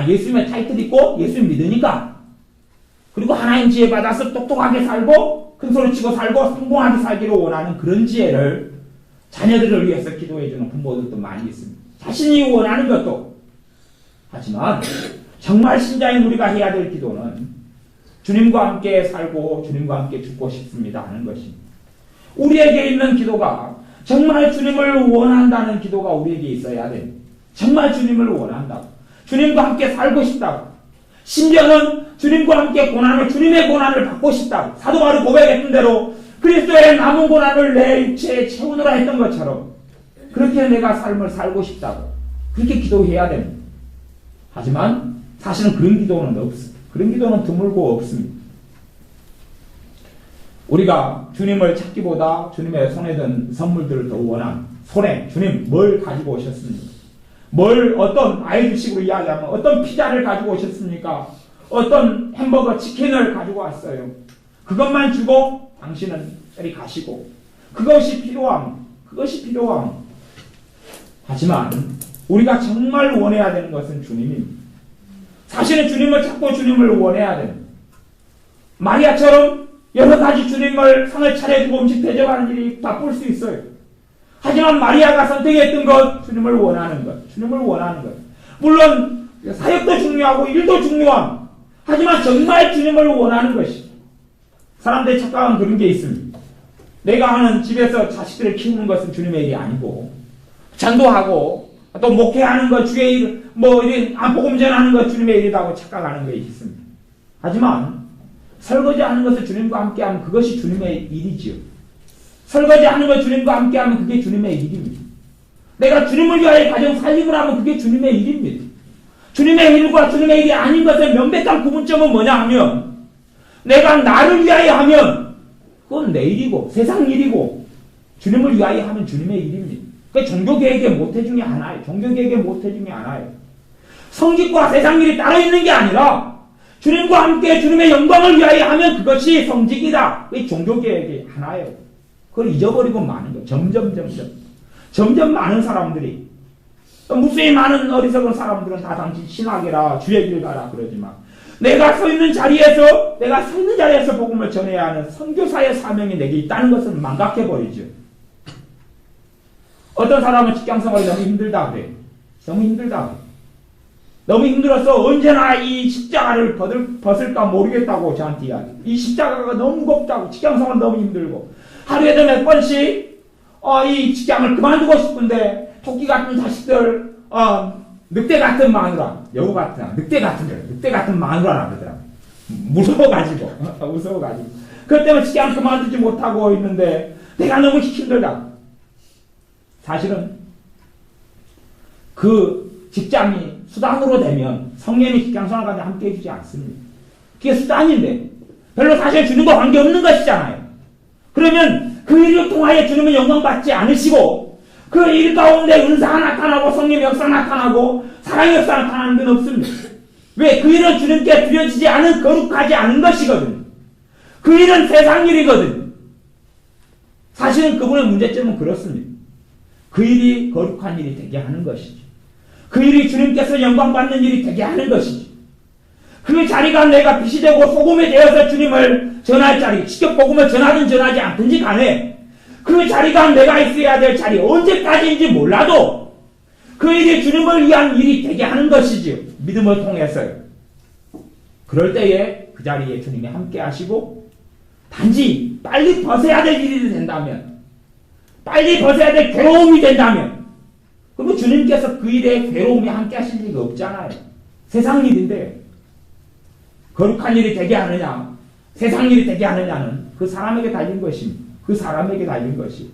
예수님의 타이틀 있고 예수님 믿으니까 그리고 하나님 지혜 받아서 똑똑하게 살고 큰소리 치고 살고 성공하게 살기를 원하는 그런 지혜를 자녀들을 위해서 기도해주는 부모들도 많이 있습니다. 자신이 원하는 것도. 하지만 정말 신자인 우리가 해야 될 기도는 주님과 함께 살고 주님과 함께 죽고 싶습니다 하는 것입니다. 우리에게 있는 기도가 정말 주님을 원한다는 기도가 우리에게 있어야 됩니다. 정말 주님을 원한다고. 주님과 함께 살고 싶다고. 심지어는 주님과 함께 주님의 고난을 받고 싶다고. 사도 바울이 고백했던 대로 그리스도의 남은 고난을 내 육체에 채우느라 했던 것처럼 그렇게 내가 삶을 살고 싶다고. 그렇게 기도해야 됩니다. 하지만 사실은 그런 기도는 없습니다. 그런 기도는 드물고 없습니다. 우리가 주님을 찾기보다 주님의 손에 든 선물들을 더 원한 손에 주님 뭘 가지고 오셨습니까? 어떤 아이들식으로 이야기하면 어떤 피자를 가지고 오셨습니까? 어떤 햄버거 치킨을 가지고 왔어요. 그것만 주고 당신은 저리 가시고 그것이 필요함. 하지만 우리가 정말 원해야 되는 것은 주님입니다. 사실은 주님을 찾고 주님을 원해야 됩니다. 마리아처럼 여러 가지 주님을 상을 차려주고 음식 대접하는 일이 바쁠 수 있어요. 하지만 마리아가 선택했던 것, 주님을 원하는 것. 물론 사역도 중요하고 일도 중요함. 하지만 정말 주님을 원하는 것이. 사람들이 착각한 그런 게 있습니다. 내가 하는 집에서 자식들을 키우는 것은 주님의 일이 아니고 전도하고 또 목회하는 것, 주의 일, 복음 전하는 것 주님의 일이라고 착각하는 게 있습니다. 하지만 설거지하는 것을 주님과 함께하면 그것이 주님의 일이지요. 설거지하는 것 주님과 함께하면 그게 주님의 일입니다. 내가 주님을 위하여 가정 살림을 하면 그게 주님의 일입니다. 주님의 일과 주님의 일이 아닌 것의 명백한 구분점은 뭐냐 하면 내가 나를 위하여 하면 그건 내 일이고 세상 일이고 주님을 위하여 하면 주님의 일입니다. 그 종교계획의 모태 중에 하나예요. 성직과 세상 일이 따로 있는 게 아니라 주님과 함께 주님의 영광을 위하여 하면 그것이 성직이다. 그게 종교계획의 하나예요. 그걸 잊어버리고 마는 거예요. 점점 많은 사람들이 무수히 많은 어리석은 사람들은 다 당신 신학이라 주의 길 가라 그러지만 내가 서 있는 자리에서 복음을 전해야 하는 선교사의 사명이 내게 있다는 것을 망각해버리죠. 어떤 사람은 직장생활이 너무 힘들다 그래요. 너무 힘들다. 너무 힘들어서 언제나 이 십자가를 벗을까 모르겠다고 저한테 이야기해요. 이 십자가가 너무 무겁다고, 직장생활 너무 힘들고, 하루에도 몇 번씩 이 직장을 그만두고 싶은데 토끼 같은 자식들, 늑대 같은 마누라, 여우 같은, 늑대 같은 마누라라 그러더라고요. 무서워가지고. 그것 때문에 직장을 그만두지 못하고 있는데 내가 너무 힘들다. 사실은 그 직장이 수단으로 되면 성령이 직장생활과 함께 해주지 않습니다. 그게 수단인데 별로 사실 주님과 관계없는 것이잖아요. 그러면 그 일을 통하여 주님은 영광받지 않으시고 그 일 가운데 은사가 나타나고 성령의 역사가 나타나고 사랑의 역사가 나타나는 건 없습니다. 왜? 그 일은 주님께 드려지지 않은 거룩하지 않은 것이거든요. 그 일은 세상 일이거든요. 사실은 그분의 문제점은 그렇습니다. 그 일이 거룩한 일이 되게 하는 것이죠. 그 일이 주님께서 영광받는 일이 되게 하는 것이죠. 그 자리가 내가 빛이 되고 소금이 되어서 주님을 전할 자리, 직접 복음을 전하든 전하지 않든지 간에 그 자리가 내가 있어야 될 자리, 언제까지인지 몰라도 그 일이 주님을 위한 일이 되게 하는 것이지요. 믿음을 통해서요. 그럴 때에 그 자리에 주님이 함께 하시고 단지 빨리 벗어야 될 일이 된다면, 빨리 벗어야 될 괴로움이 된다면, 그리고 주님께서 그 일에 괴로움이 함께 하실 리가 없잖아요. 세상 일인데 거룩한 일이 되게 하느냐, 세상 일이 되게 하느냐는 그 사람에게 달린 것입니다. 그 사람에게 달린 것이.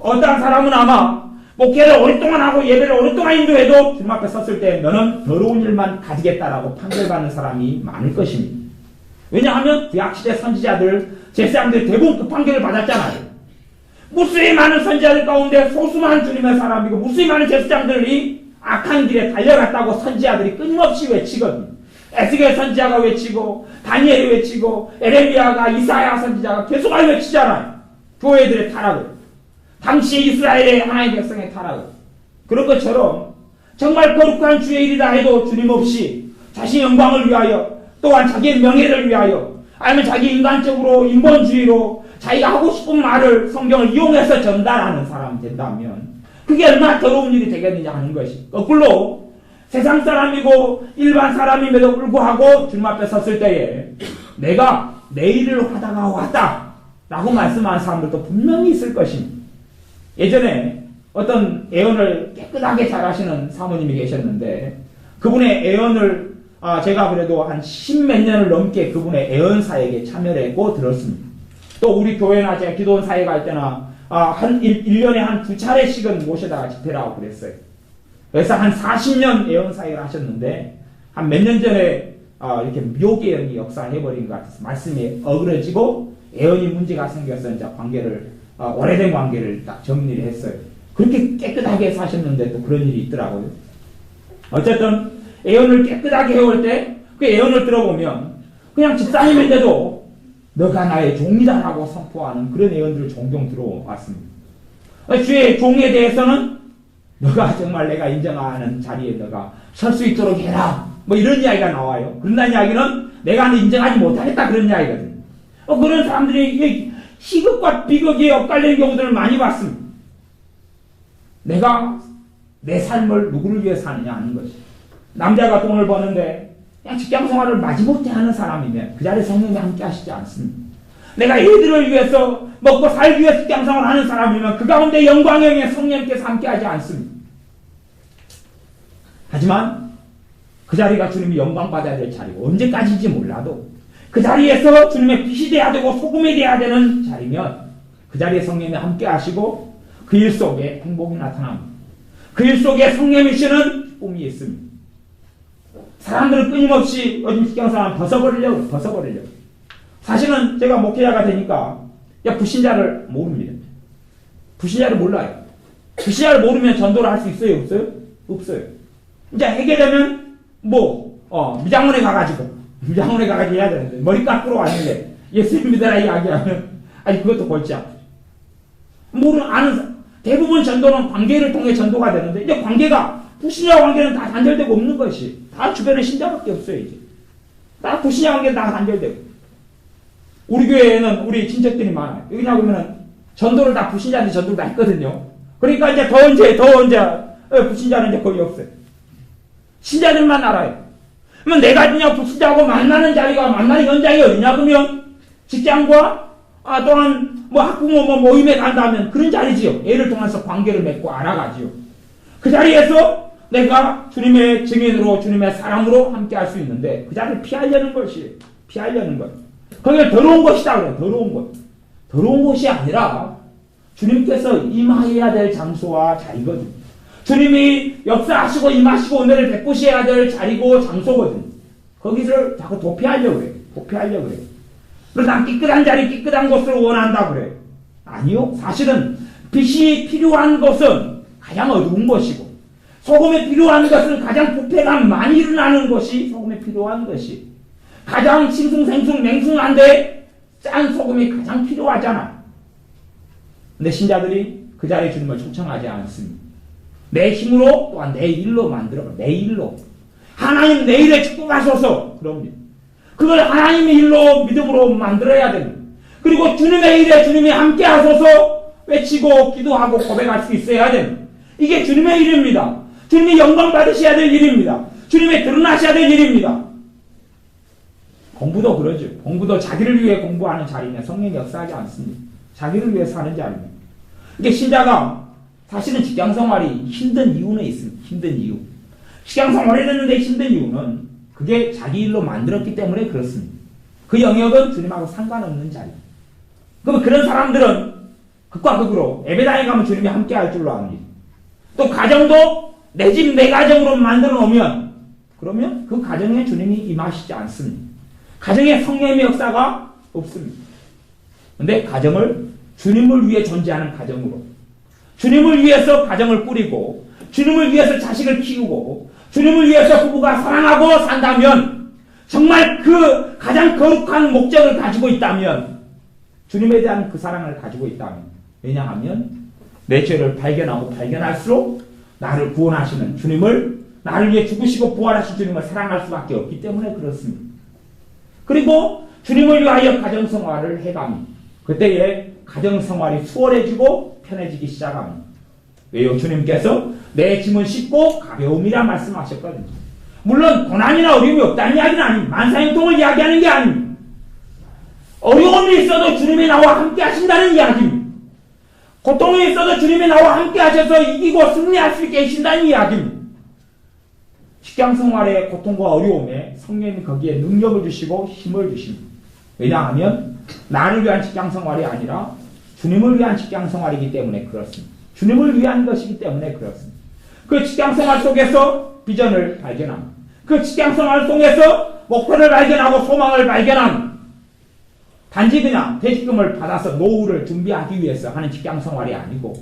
어떤 사람은 아마 목회를 오랫동안 하고 예배를 오랫동안 인도해도 주님 앞에 섰을 때 너는 더러운 일만 가지겠다라고 판결받는 사람이 많을 것입니다. 왜냐하면 구약시대 선지자들, 제사장들 대부분 그 판결을 받았잖아요. 무수히 많은 선지자들 가운데 소수만 주님의 사람이고 무수히 많은 제사장들이 악한 길에 달려갔다고 선지자들이 끊임없이 외치거든요. 에스겔 선지자가 외치고 다니엘이 외치고 에레미야가, 이사야 선지자가 계속 외치잖아요. 교회들의 타락을, 당시 이스라엘의 하나님의 백성의 타락을. 그런 것처럼 정말 거룩한 주의 일이다 해도 주님 없이 자신의 영광을 위하여 또한 자기의 명예를 위하여 아니면 자기 인간적으로 인본주의로 자기가 하고 싶은 말을 성경을 이용해서 전달하는 사람이 된다면 그게 얼마나 더러운 일이 되겠느냐 하는 것이. 거꾸로 세상 사람이고 일반 사람임에도 불구하고 주님 앞에 섰을 때에 내가 내 일을 하다가 왔다 라고 말씀하는 사람들도 분명히 있을 것입니다. 예전에 어떤 애언을 깨끗하게 잘하시는 사모님이 계셨는데 그분의 애언을 제가 그래도 한 10몇 년을 넘게 그분의 애언사에게 참여를 했고 들었습니다. 또 우리 교회나 제가 기도원 사회 갈 때나 한 1년에 한 2차례씩은 모셔다가 집회를 하고 그랬어요. 그래서 한 40년 애언사회를 하셨는데 한 몇 년 전에 이렇게 묘기애언이 역사해버린 것 같아서 말씀이 어그러지고 애언이 문제가 생겨서 이제 관계를 오래된 관계를 딱 정리를 했어요. 그렇게 깨끗하게 사셨는데 또 그런 일이 있더라고요. 어쨌든 애언을 깨끗하게 해올 때 그 애언을 들어보면 그냥 집사님인데도 너가 나의 종이다라고 선포하는 그런 애언들을 종종 들어왔습니다. 주의 종에 대해서는 너가 정말 내가 인정하는 자리에 너가 설 수 있도록 해라. 뭐 이런 이야기가 나와요. 그런 이야기는 내가 인정하지 못하겠다 그런 이야기거든요. 그런 사람들이 희극과 비극에 엇갈리는 경우들을 많이 봤습니다. 내가 내 삶을 누구를 위해 사느냐 하는 것이. 남자가 돈을 버는데 그냥 직장생활을 마지못해 하는 사람이면 그 자리에 성령이 함께 하시지 않습니다. 내가 애들을 위해서 먹고 살기 위해 직장생활을 하는 사람이면 그 가운데 영광의 성령께서 함께 하지 않습니다. 하지만 그 자리가 주님이 영광받아야 될 자리고 언제까지인지 몰라도 그 자리에서 주님의 빛이 돼야 되고 소금이 돼야 되는 자리면 그 자리에 성령이 함께 하시고 그 일 속에 행복이 나타납니다. 그 일 속에 성령이 주시는 기쁨이 있습니다. 사람들은 끊임없이 요즘 직장생활 벗어버리려고. 사실은 제가 목회자가 되니까 불신자를 모릅니다. 불신자를 몰라요. 불신자를 모르면 전도를 할 수 있어요? 없어요? 없어요. 이제 해결되면 미장원에 가가지고 해야 되는데 머리 깎으러 왔는데 예수님 믿어라 이야기하면 그것도 골치 아프죠. 아는 대부분 전도는 관계를 통해 전도가 되는데 이제 관계가 불신자 관계는 다 단절되고 없는 것이 다 주변에 신자밖에 없어요. 이제 다 불신자 관계는 다 단절되고 우리 교회에는 우리 친척들이 많아요. 왜냐하면 전도를 다 불신자한테 전도를 다 했거든요. 그러니까 이제 더 불신자는 이제 거의 없어요. 신자들만 알아요. 그러면 내가 그냥 불신자하고 만나는 자리가, 만나는 현장이 어디냐, 그러면 직장과 또는 학부모 모임에 간다면 그런 자리지요. 애를 통해서 관계를 맺고 알아가지요. 그 자리에서 내가 주님의 증인으로, 주님의 사람으로 함께 할 수 있는데 그 자리를 피하려는 것이에요. 피하려는 것. 거기가 더러운 것이다 그래요. 더러운 것. 더러운 것이 아니라 주님께서 임하여야 될 장소와 자리거든요. 주님이 역사하시고 임하시고 은혜를 베푸셔야 될 자리고 장소거든요. 거기를 자꾸 도피하려고 그래요. 도피하려고 그래요. 그래서 난 깨끗한 자리, 깨끗한 곳을 원한다 그래요. 아니요. 사실은 빛이 필요한 것은 가장 어두운 것이고 소금이 필요한 것은 가장 부패가 많이 일어나는 것이 소금이 필요한 것이 가장 싱숭생숭 맹숭한데 짠 소금이 가장 필요하잖아. 근데 신자들이 그 자리에 주님을 초청하지 않습니다. 내 힘으로 또한 내 일로 만들어. 내 일로. 하나님 내 일에 축복하소서. 그럼요. 그걸 하나님의 일로 믿음으로 만들어야 됩니다. 그리고 주님의 일에 주님이 함께 하소서 외치고 기도하고 고백할 수 있어야 됩니다. 이게 주님의 일입니다. 주님이 영광 받으셔야 될 일입니다. 주님이 드러나셔야 될 일입니다. 공부도 그러죠. 공부도 자기를 위해 공부하는 자리냐 성령이 역사하지 않습니다. 자기를 위해 사는 자리입니다. 이게 신자가 사실은 직장생활이 힘든 이유는 있습니다. 힘든 이유. 직장생활을 했는데 힘든 이유는 그게 자기 일로 만들었기 때문에 그렇습니다. 그 영역은 주님하고 상관없는 자리. 그러면 그런 사람들은 극과 극으로 예배당에 가면 주님이 함께 할 줄로 압니다. 또 가정도 내 집 내 가정으로 만들어 놓으면 그러면 그 가정에 주님이 임하시지 않습니다. 가정에 성령의 역사가 없습니다. 근데 가정을 주님을 위해 존재하는 가정으로 주님을 위해서 가정을 꾸리고 주님을 위해서 자식을 키우고 주님을 위해서 부부가 사랑하고 산다면 정말 그 가장 거룩한 목적을 가지고 있다면 주님에 대한 그 사랑을 가지고 있다면 왜냐하면 내 죄를 발견하고 발견할수록 나를 구원하시는 주님을 나를 위해 죽으시고 부활하신 주님을 사랑할 수밖에 없기 때문에 그렇습니다. 그리고 주님을 위하여 가정생활을 해가면 그때에 가정생활이 수월해지고 편해지기 시작합니다. 왜요? 주님께서 내 짐은 쉽고 가벼움이라 말씀하셨거든요. 물론 고난이나 어려움이 없다는 이야기는 아닙니다. 만사형통을 이야기하는 게 아닙니다. 어려움이 있어도 주님이 나와 함께 하신다는 이야기입니다. 고통이 있어도 주님이 나와 함께 하셔서 이기고 승리할 수 있게 하신다는 이야기입니다. 직장생활의 고통과 어려움에 성령님이 거기에 능력을 주시고 힘을 주십니다. 왜냐하면 나를 위한 직장생활이 아니라 주님을 위한 직장생활이기 때문에 그렇습니다. 주님을 위한 것이기 때문에 그렇습니다. 그 직장생활 속에서 비전을 발견합니다. 그 직장생활 속에서 목표를 발견하고 소망을 발견합니다. 단지 그냥 퇴직금을 받아서 노후를 준비하기 위해서 하는 직장생활이 아니고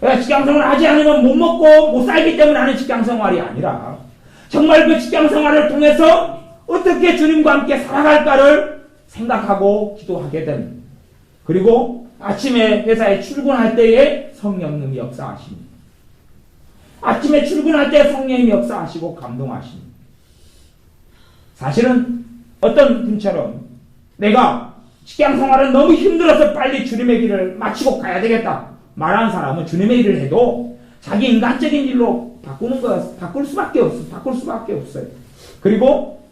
직장생활을 하지 않으면 못 먹고 못 살기 때문에 하는 직장생활이 아니라 정말 그 직장생활을 통해서 어떻게 주님과 함께 살아갈까를 생각하고 기도하게 됩니다. 그리고 아침에 회사에 출근할 때에 성령님이 역사하십니다. 아침에 출근할 때 성령님이 역사하시고 감동하십니다. 사실은 어떤 분처럼 내가 직장생활은 너무 힘들어서 빨리 주님의 길을 마치고 가야 되겠다 말하는 사람은 주님의 일을 해도 자기 인간적인 일로 바꿀 수밖에 없어요. 그리고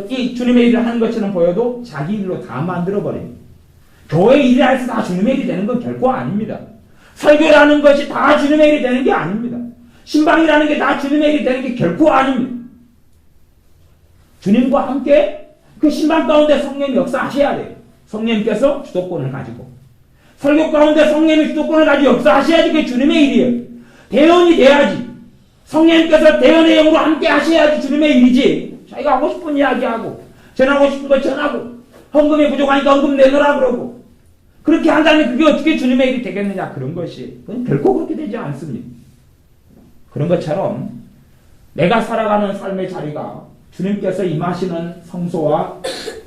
이 주님의 일을 하는 것처럼 보여도 자기 일로 다 만들어버립니다. 교회 일을 해서 다 주님의 일이 되는 건 결코 아닙니다. 설교라는 것이 다 주님의 일이 되는 게 아닙니다. 신방이라는 게 다 주님의 일이 되는 게 결코 아닙니다. 주님과 함께 그 신방 가운데 성령이 역사하셔야 돼요. 성령님께서 주도권을 가지고 설교 가운데 성령이 주도권을 가지고 역사하셔야지 그게 주님의 일이에요. 대언이 돼야지. 성령님께서 대언의 영으로 함께 하셔야지 주님의 일이지. 자기가 하고 싶은 이야기 하고 전하고 싶은 거 전하고 헌금이 부족하니까 헌금 내놓으라 그러고 그렇게 한다면 그게 어떻게 주님의 일이 되겠느냐 그런 것이 그건 결코 그렇게 되지 않습니다. 그런 것처럼 내가 살아가는 삶의 자리가 주님께서 임하시는 성소와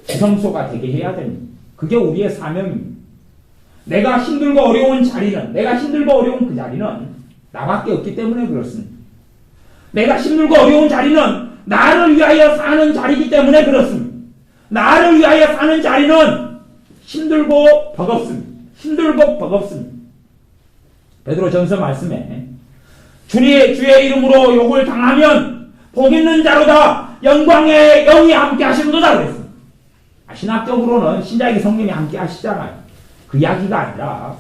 지성소가 되게 해야 됩니다. 그게 우리의 사명입니다. 내가 힘들고 어려운 자리는 내가 힘들고 어려운 그 자리는 나밖에 없기 때문에 그렇습니다. 내가 힘들고 어려운 자리는 나를 위하여 사는 자리이기 때문에 그렇습니다. 나를 위하여 사는 자리는 힘들고 버겁습니다. 힘들고 버겁습니다. 베드로전서 말씀에 주의 이름으로 욕을 당하면 복 있는 자로다. 영광의 영이 함께 하시는도다 그랬습니다. 신학적으로는 신자에게 성령이 함께 하시잖아요. 그 이야기가 아니라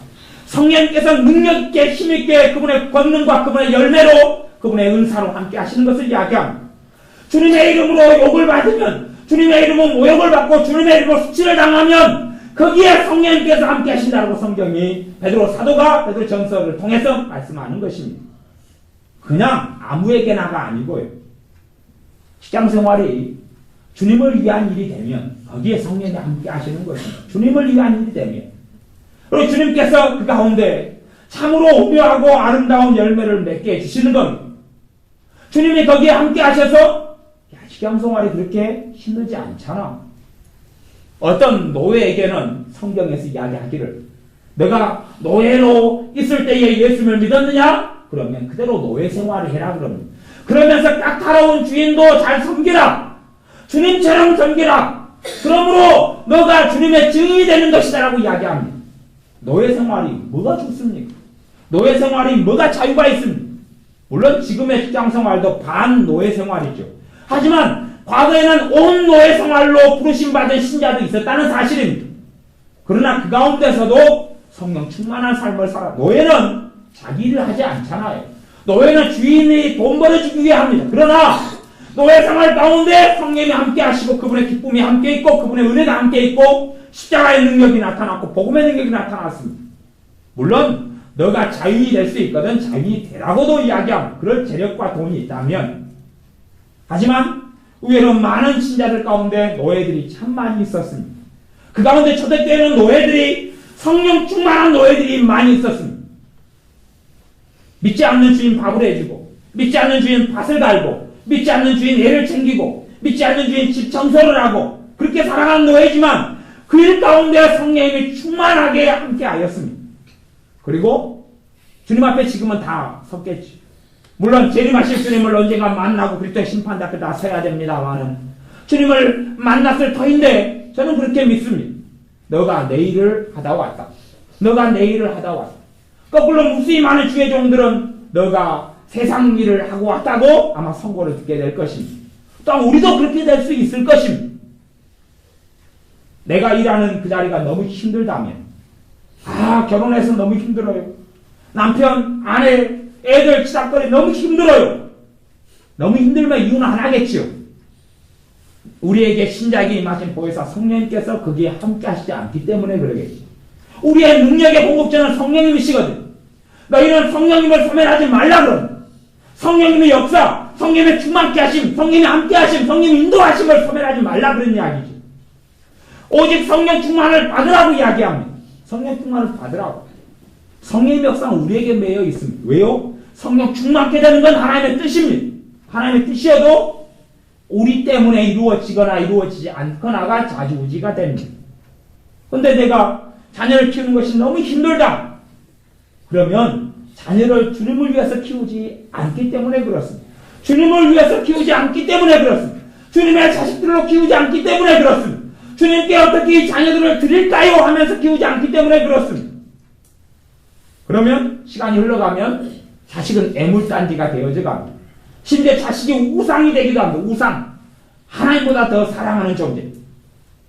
성령께서 능력있게 힘있게 그분의 권능과 그분의 열매로 그분의 은사로 함께 하시는 것을 이야기합니다. 주님의 이름으로 욕을 받으면, 주님의 이름으로 모욕을 받고 주님의 이름으로 수치를 당하면 거기에 성령님께서 함께 하신다고 성경이 베드로 사도가 베드로 전서를 통해서 말씀하는 것입니다. 그냥 아무에게나가 아니고요. 직장생활이 주님을 위한 일이 되면 거기에 성령이 함께 하시는 것입니다. 주님을 위한 일이 되면. 그리고 주님께서 그 가운데 참으로 오묘하고 아름다운 열매를 맺게 해주시는 겁니다. 주님이 거기에 함께 하셔서 직장생활이 그렇게 힘들지 않잖아. 어떤 노예에게는 성경에서 이야기하기를 너가 노예로 있을 때에 예수를 믿었느냐? 그러면 그대로 노예 생활을 해라 그럽니다. 그러면서 까다로운 주인도 잘 섬기라. 주님처럼 섬기라. 그러므로 너가 주님의 증인이 되는 것이다 라고 이야기합니다. 노예 생활이 뭐가 좋습니까? 노예 생활이 뭐가 자유가 있습니까? 물론 지금의 직장 생활도 반 노예 생활이죠. 하지만 과거에는 온 노예 생활로 부르심받은 신자도 있었다는 사실입니다. 그러나 그 가운데서도 성령 충만한 삶을 살아. 노예는 자기 일을 하지 않잖아요. 노예는 주인이 돈 벌어주기 위해 합니다. 그러나 노예 생활 가운데 성령이 함께 하시고 그분의 기쁨이 함께 있고 그분의 은혜가 함께 있고 십자가의 능력이 나타났고 복음의 능력이 나타났습니다. 물론 너가 자유인이 될 수 있거든 자유인이 되라고도 이야기합니다. 그럴 재력과 돈이 있다면. 하지만 의외로 많은 신자들 가운데 노예들이 참 많이 있었습니다. 그 가운데 초대교회는 노예들이 성령 충만한 노예들이 많이 있었습니다. 믿지 않는 주인 밥을 해주고 믿지 않는 주인 밭을 갈고 믿지 않는 주인 애를 챙기고 믿지 않는 주인 집 청소를 하고 그렇게 살아가는 노예지만 그 일 가운데 성령님이 충만하게 함께 하였습니다. 그리고 주님 앞에 지금은 다 섰겠지. 물론 재림하실 주님을 언젠가 만나고 그리스도의 심판대 앞에 다 서야 됩니다만은 주님을 만났을 터인데 저는 그렇게 믿습니다. 너가 내 일을 하다 왔다. 너가 내 일을 하다 왔다. 거꾸로 무수히 많은 주의 종들은 너가 세상 일을 하고 왔다고 아마 선고를 듣게 될 것입니다. 또한 우리도 그렇게 될 수 있을 것입니다. 내가 일하는 그 자리가 너무 힘들다면 결혼해서 너무 힘들어요. 남편, 아내, 애들 치닥거리 너무 힘들어요. 너무 힘들면 이유는 하나겠지요. 우리에게 신자에게 임하신 보혜사 성령님께서 거기에 함께 하시지 않기 때문에 그러겠죠. 우리의 능력의 공급자는 성령님이시거든. 너희는 성령님을 소멸하지 말라 그러는 성령님의 역사, 성령님의 충만케 하심, 성령님의 함께 하심, 성령님의 인도하심을 소멸하지 말라 그런 이야기죠. 오직 성령 충만을 받으라고 이야기합니다. 성령 충만을 받으라고. 성령의 역사는 우리에게 매여 있습니다. 왜요? 성령 충만케 되는 건 하나님의 뜻입니다. 하나님의 뜻이어도 우리 때문에 이루어지거나 이루어지지 않거나가 자주우지가 됩니다. 그런데 내가 자녀를 키우는 것이 너무 힘들다. 그러면 자녀를 주님을 위해서 키우지 않기 때문에 그렇습니다. 주님을 위해서 키우지 않기 때문에 그렇습니다. 주님의 자식들로 키우지 않기 때문에 그렇습니다. 주님께 어떻게 자녀들을 드릴까요? 하면서 키우지 않기 때문에 그렇습니다. 그러면 시간이 흘러가면 자식은 애물단지가 되어져 갑니다. 심지어 자식이 우상이 되기도 합니다. 우상. 하나님보다 더 사랑하는 존재.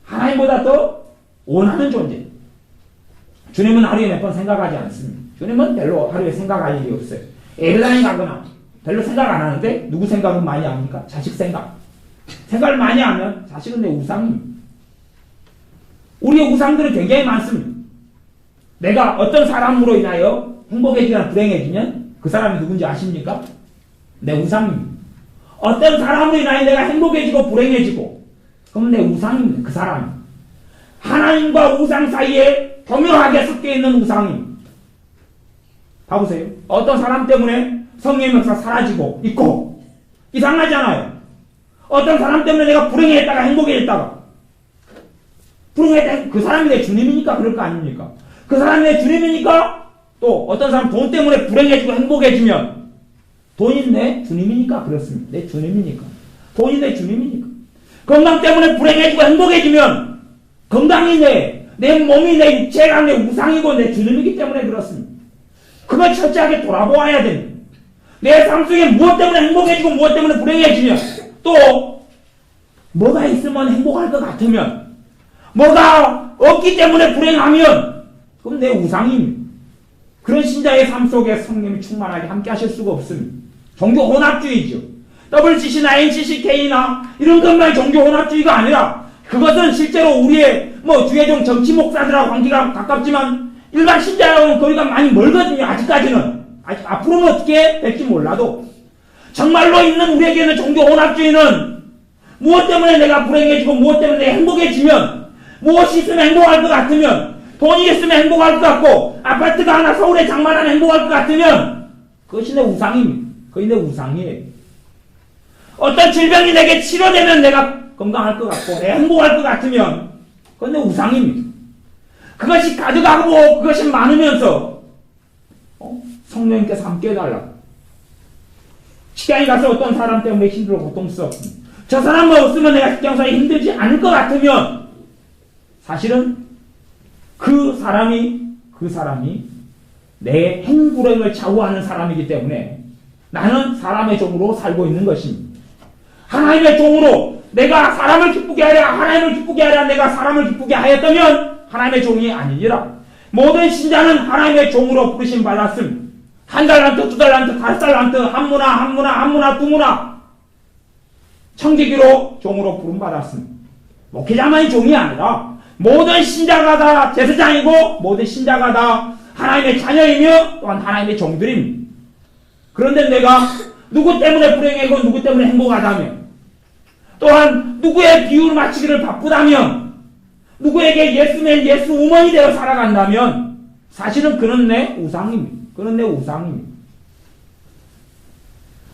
하나님보다 더 원하는 존재. 주님은 하루에 몇 번 생각하지 않습니다. 주님은 별로 하루에 생각할 일이 없어요. 에르단이 가거나 별로 생각 안 하는데 누구 생각은 많이 합니까? 자식 생각. 생각을 많이 하면 자식은 내 우상입니다. 우리의 우상들은 굉장히 많습니다. 내가 어떤 사람으로 인하여 행복해지거나 불행해지면 그 사람이 누군지 아십니까? 내 우상입니다. 어떤 사람으로 인하여 내가 행복해지고 불행해지고 그럼 내 우상입니다. 그 사람이. 하나님과 우상 사이에 교묘하게 섞여있는 우상입니다. 봐보세요. 어떤 사람 때문에 성령의 역사 사라지고 있고 이상하잖아요. 어떤 사람 때문에 내가 불행했다가 행복해졌다가 불행했다 그 사람이 내 주님이니까 그럴 거 아닙니까? 그 사람이 내 주님이니까 또 어떤 사람 돈 때문에 불행해지고 행복해지면 돈이 내 주님이니까 그렇습니다. 내 주님이니까. 돈이 내 주님이니까. 건강 때문에 불행해지고 행복해지면 건강이 내 몸이 내 육체가 내 우상이고 내 주님이기 때문에 그렇습니다. 그걸 철저하게 돌아보아야 됩니다. 내 삶 속에 무엇 때문에 행복해지고 무엇 때문에 불행해지면, 또 뭐가 있으면 행복할 것 같으면, 뭐가 없기 때문에 불행하면, 그럼 내 우상입니다. 그런 신자의 삶 속에 성령이 충만하게 함께 하실 수가 없습니다. 종교 혼합주의죠. WCC나 NCCK나 이런 것만 종교 혼합주의가 아니라, 그것은 실제로 우리의 주의종 정치 목사들하고 관계가 가깝지만 일반 신자하고는 거리가 많이 멀거든요. 아직까지는. 앞으로는 어떻게 될지 몰라도 정말로 있는 우리에게는 종교 혼합주의는 무엇 때문에 내가 불행해지고 무엇 때문에 내가 행복해지면, 무엇이 있으면 행복할 것 같으면, 돈이 있으면 행복할 것 같고 아파트가 하나 서울에 장만하면 행복할 것 같으면 그것이 내 우상입니다. 그것이 내 우상이에요. 어떤 질병이 내게 치료되면 내가 건강할 것 같고 내가 행복할 것 같으면 그건 내 우상입니다. 그것이 가득하고 그것이 많으면서 성령님께서 함께 해달라고. 직장에 가서 어떤 사람 때문에 힘들고 고통스럽습니다. 저 사람만 없으면 내가 직장생활이 힘들지 않을 것 같으면 사실은 그 사람이 내 행불행을 좌우하는 사람이기 때문에 나는 사람의 종으로 살고 있는 것입니다. 하나님의 종으로 내가 사람을 기쁘게 하랴, 하나님을 기쁘게 하랴, 내가 사람을 기쁘게 하였다면 하나님의 종이 아니니라. 모든 신자는 하나님의 종으로 부르심 받았음. 1달란트, 2달란트, 5달란트, 한 문화, 2문화 청지기로 종으로 부름 받았음. 목회자만이 종이 아니라 모든 신자가 다 제사장이고 모든 신자가 다 하나님의 자녀이며 또한 하나님의 종들입니다. 그런데 내가 누구 때문에 불행하고 누구 때문에 행복하다면, 또한 누구의 비유를 맞추기를 바쁘다면, 누구에게 예스맨 예스우먼이 되어 살아간다면 사실은 그는 내 우상입니다. 그는 내 우상입니다.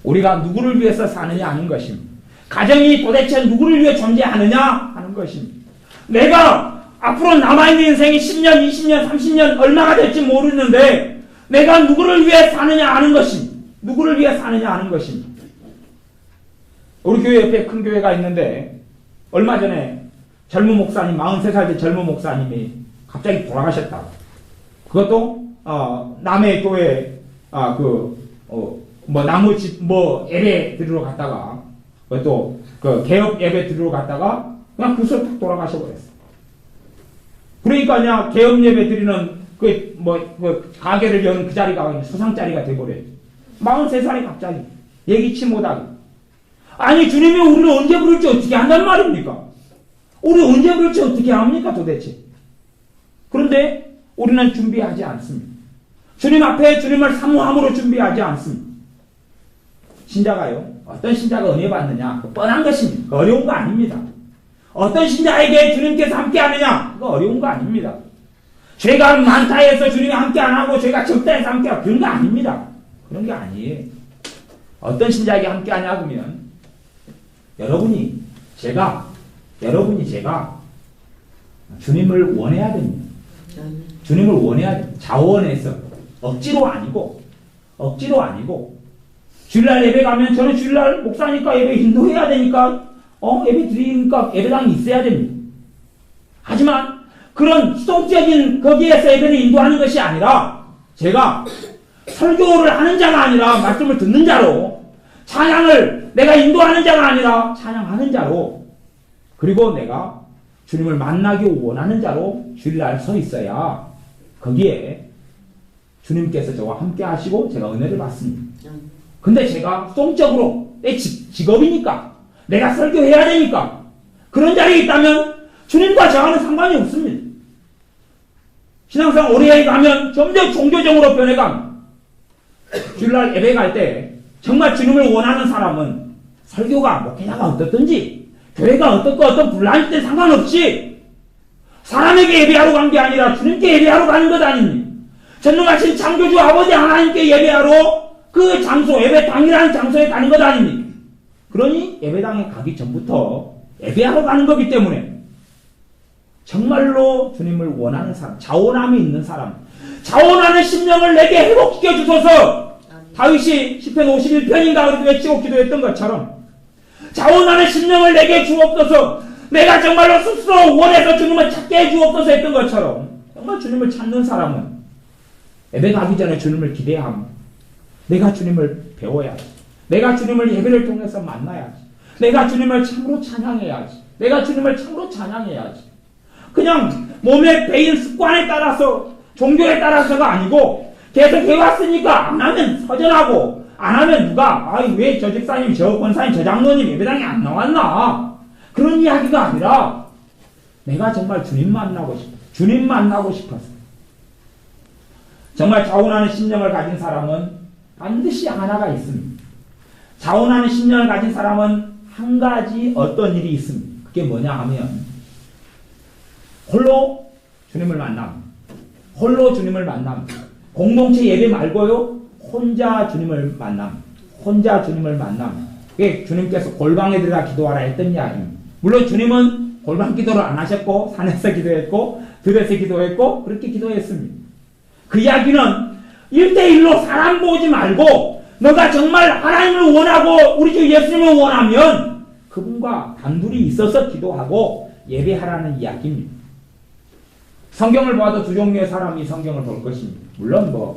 우리가 누구를 위해서 사느냐 하는 것입니다. 가정이 도대체 누구를 위해 존재하느냐 하는 것입니다. 내가 앞으로 남아있는 인생이 10년, 20년, 30년 얼마가 될지 모르는데 내가 누구를 위해 사느냐 하는 것입니다. 누구를 위해 사느냐 하는 것입니다. 우리 교회 옆에 큰 교회가 있는데 얼마 전에 젊은 목사님, 43살 된 젊은 목사님이 갑자기 돌아가셨다고. 그것도 남의 교회 나무집 예배 드리러 갔다가, 그것도 개업 예배 드리러 갔다가 그냥 그수로 탁 돌아가셔버렸어. 그러니까 개업 예배 드리는 가게를 여는 그 자리가 수상 자리가 돼버려요. 43살이 갑자기 예기치 못하게. 아니, 주님이 우리를 언제 부를지 어떻게 한단 말입니까? 우리 언제 부를지 어떻게 합니까 도대체? 그런데 우리는 준비하지 않습니다. 주님 앞에 주님을 사모함으로 준비하지 않습니다. 신자가요, 어떤 신자가 은혜 받느냐, 뻔한 것입니다. 어려운 거 아닙니다. 어떤 신자에게 주님께서 함께 하느냐, 그거 어려운 거 아닙니다. 죄가 많다 해서 주님이 함께 안 하고 죄가 적다 해서 함께 하고 그런 거 아닙니다. 그런 게 아니에요. 어떤 신자에게 함께 하냐 그러면 여러분이 제가 주님을 원해야 됩니다. 주님을 원해야 됩니다. 자원해서 억지로 아니고 주일날 예배 가면 저는 주일날 목사니까 예배 인도해야 되니까 예배 드리니까 예배당이 있어야 됩니다. 하지만 그런 수동적인 거기에서 예배를 인도하는 것이 아니라 제가 설교를 하는 자가 아니라 말씀을 듣는 자로, 찬양을 내가 인도하는 자가 아니라 찬양하는 자로, 그리고 내가 주님을 만나기 원하는 자로 주일날 서 있어야 거기에 주님께서 저와 함께 하시고 제가 은혜를 받습니다. 근데 제가 수동적으로 내 직업이니까 내가 설교해야 되니까 그런 자리에 있다면 주님과 저와는 상관이 없습니다. 신앙생활 오래 가면 점점 종교적으로 변해갑니다. 주일날 예배 갈 때 정말 주님을 원하는 사람은 설교가 목회자가 어떻든지 교회가 어떻고 어떤 분란일 때 상관없이 사람에게 예배하러 간 게 아니라 주님께 예배하러 가는 것 아닙니까? 전능하신 창조주 아버지 하나님께 예배하러 그 장소, 예배당이라는 장소에 가는 것 아닙니까? 그러니 예배당에 가기 전부터 예배하러 가는 거기 때문에 정말로 주님을 원하는 사람, 자원함이 있는 사람, 자원하는 심령을 내게 회복시켜 주소서. 다윗이 시편 51편인가 그렇게 외치고 기도했던 것처럼 자원하는 심령을 내게 주옵소서. 내가 정말로 스스로 원해서 주님을 찾게 해 주옵소서 했던 것처럼 정말 주님을 찾는 사람은 예배 가기 전에 주님을 기대함, 내가 주님을 배워야지. 내가 주님을 예배를 통해서 만나야지. 내가 주님을 참으로 찬양해야지. 내가 주님을 참으로 찬양해야지. 그냥 몸에 배인 습관에 따라서 종교에 따라서가 아니고 계속 해왔으니까 안 하면 허전하고 안 하면 누가 왜 저 집사님 저 권사님 저 장로님 예배당에 안 나왔나 그런 이야기가 아니라 내가 정말 주님 만나고 싶어. 주님 만나고 싶어서. 정말 자원하는 심령을 가진 사람은 반드시 하나가 있습니다. 자원하는 심령을 가진 사람은 한 가지 어떤 일이 있습니다. 그게 뭐냐 하면 홀로 주님을 만납니다. 홀로 주님을 만납니다. 공동체 예배 말고요. 혼자 주님을 만납니다. 혼자 주님을 만납니다. 그게 주님께서 골방에 들어가 기도하라 했던 이야기입니다. 물론 주님은 골방 기도를 안 하셨고 산에서 기도했고 들에서 기도했고 그렇게 기도했습니다. 그 이야기는 1대1로 사람 보지 말고 너가 정말 하나님을 원하고 우리 주 예수님을 원하면 그분과 단둘이 있어서 기도하고 예배하라는 이야기입니다. 성경을 봐도 두 종류의 사람이 성경을 볼 것입니다. 물론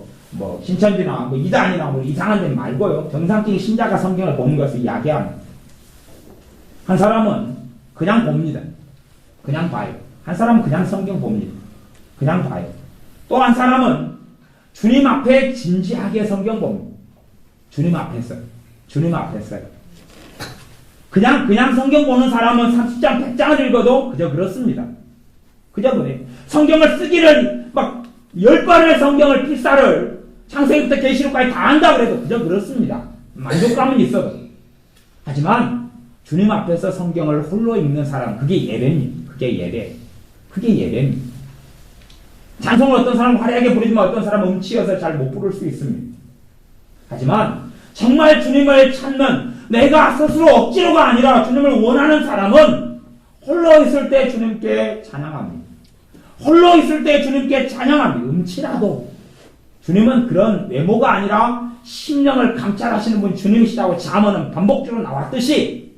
신천지나 이단이나 이상한 데 말고요. 정상적인 신자가 성경을 보는 것을 이야기합니다. 한 사람은 그냥 봅니다. 그냥 봐요. 한 사람은 그냥 성경 봅니다. 그냥 봐요. 또 한 사람은 주님 앞에 진지하게 성경 봅니다. 주님 앞에서. 주님 앞에서요. 그냥 성경 보는 사람은 30장, 100장을 읽어도 그저 그렇습니다. 그저 그래요. 성경을 쓰기를 10번의 성경을 필사를 창세기부터 계시록까지 다 한다 그래도 그저 그렇습니다. 만족감은 있어도. 하지만 주님 앞에서 성경을 홀로 읽는 사람, 그게 예배입니다. 그게 예배. 그게 예배입니다. 찬송을 어떤 사람은 화려하게 부르지만 어떤 사람은 음치여서 잘 못 부를 수 있습니다. 하지만 정말 주님을 찾는 내가 스스로 억지로가 아니라 주님을 원하는 사람은 홀로 있을 때 주님께 찬양합니다. 홀로 있을 때 주님께 찬양합니다. 음치라도. 주님은 그런 외모가 아니라 심령을 감찰하시는 분 주님이시다고 잠언은 반복적으로 나왔듯이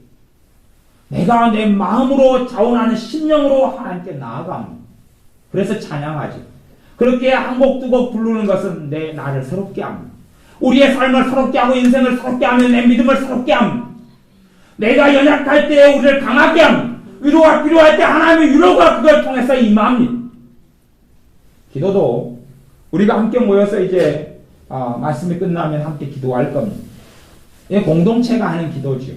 내가 내 마음으로 자원하는 심령으로 하나님께 나아갑니다. 그래서 찬양하지. 그렇게 한 곡 두 곡 부르는 것은 내 나를 새롭게 합니다. 우리의 삶을 새롭게 하고 인생을 새롭게 하면 내 믿음을 새롭게 합니다. 내가 연약할 때 우리를 강하게 합니다. 위로가 필요할 때 하나님의 위로가 그걸 통해서 임합니다. 기도도 우리가 함께 모여서 이제 말씀이 끝나면 함께 기도할 겁니다. 이게 공동체가 하는 기도죠.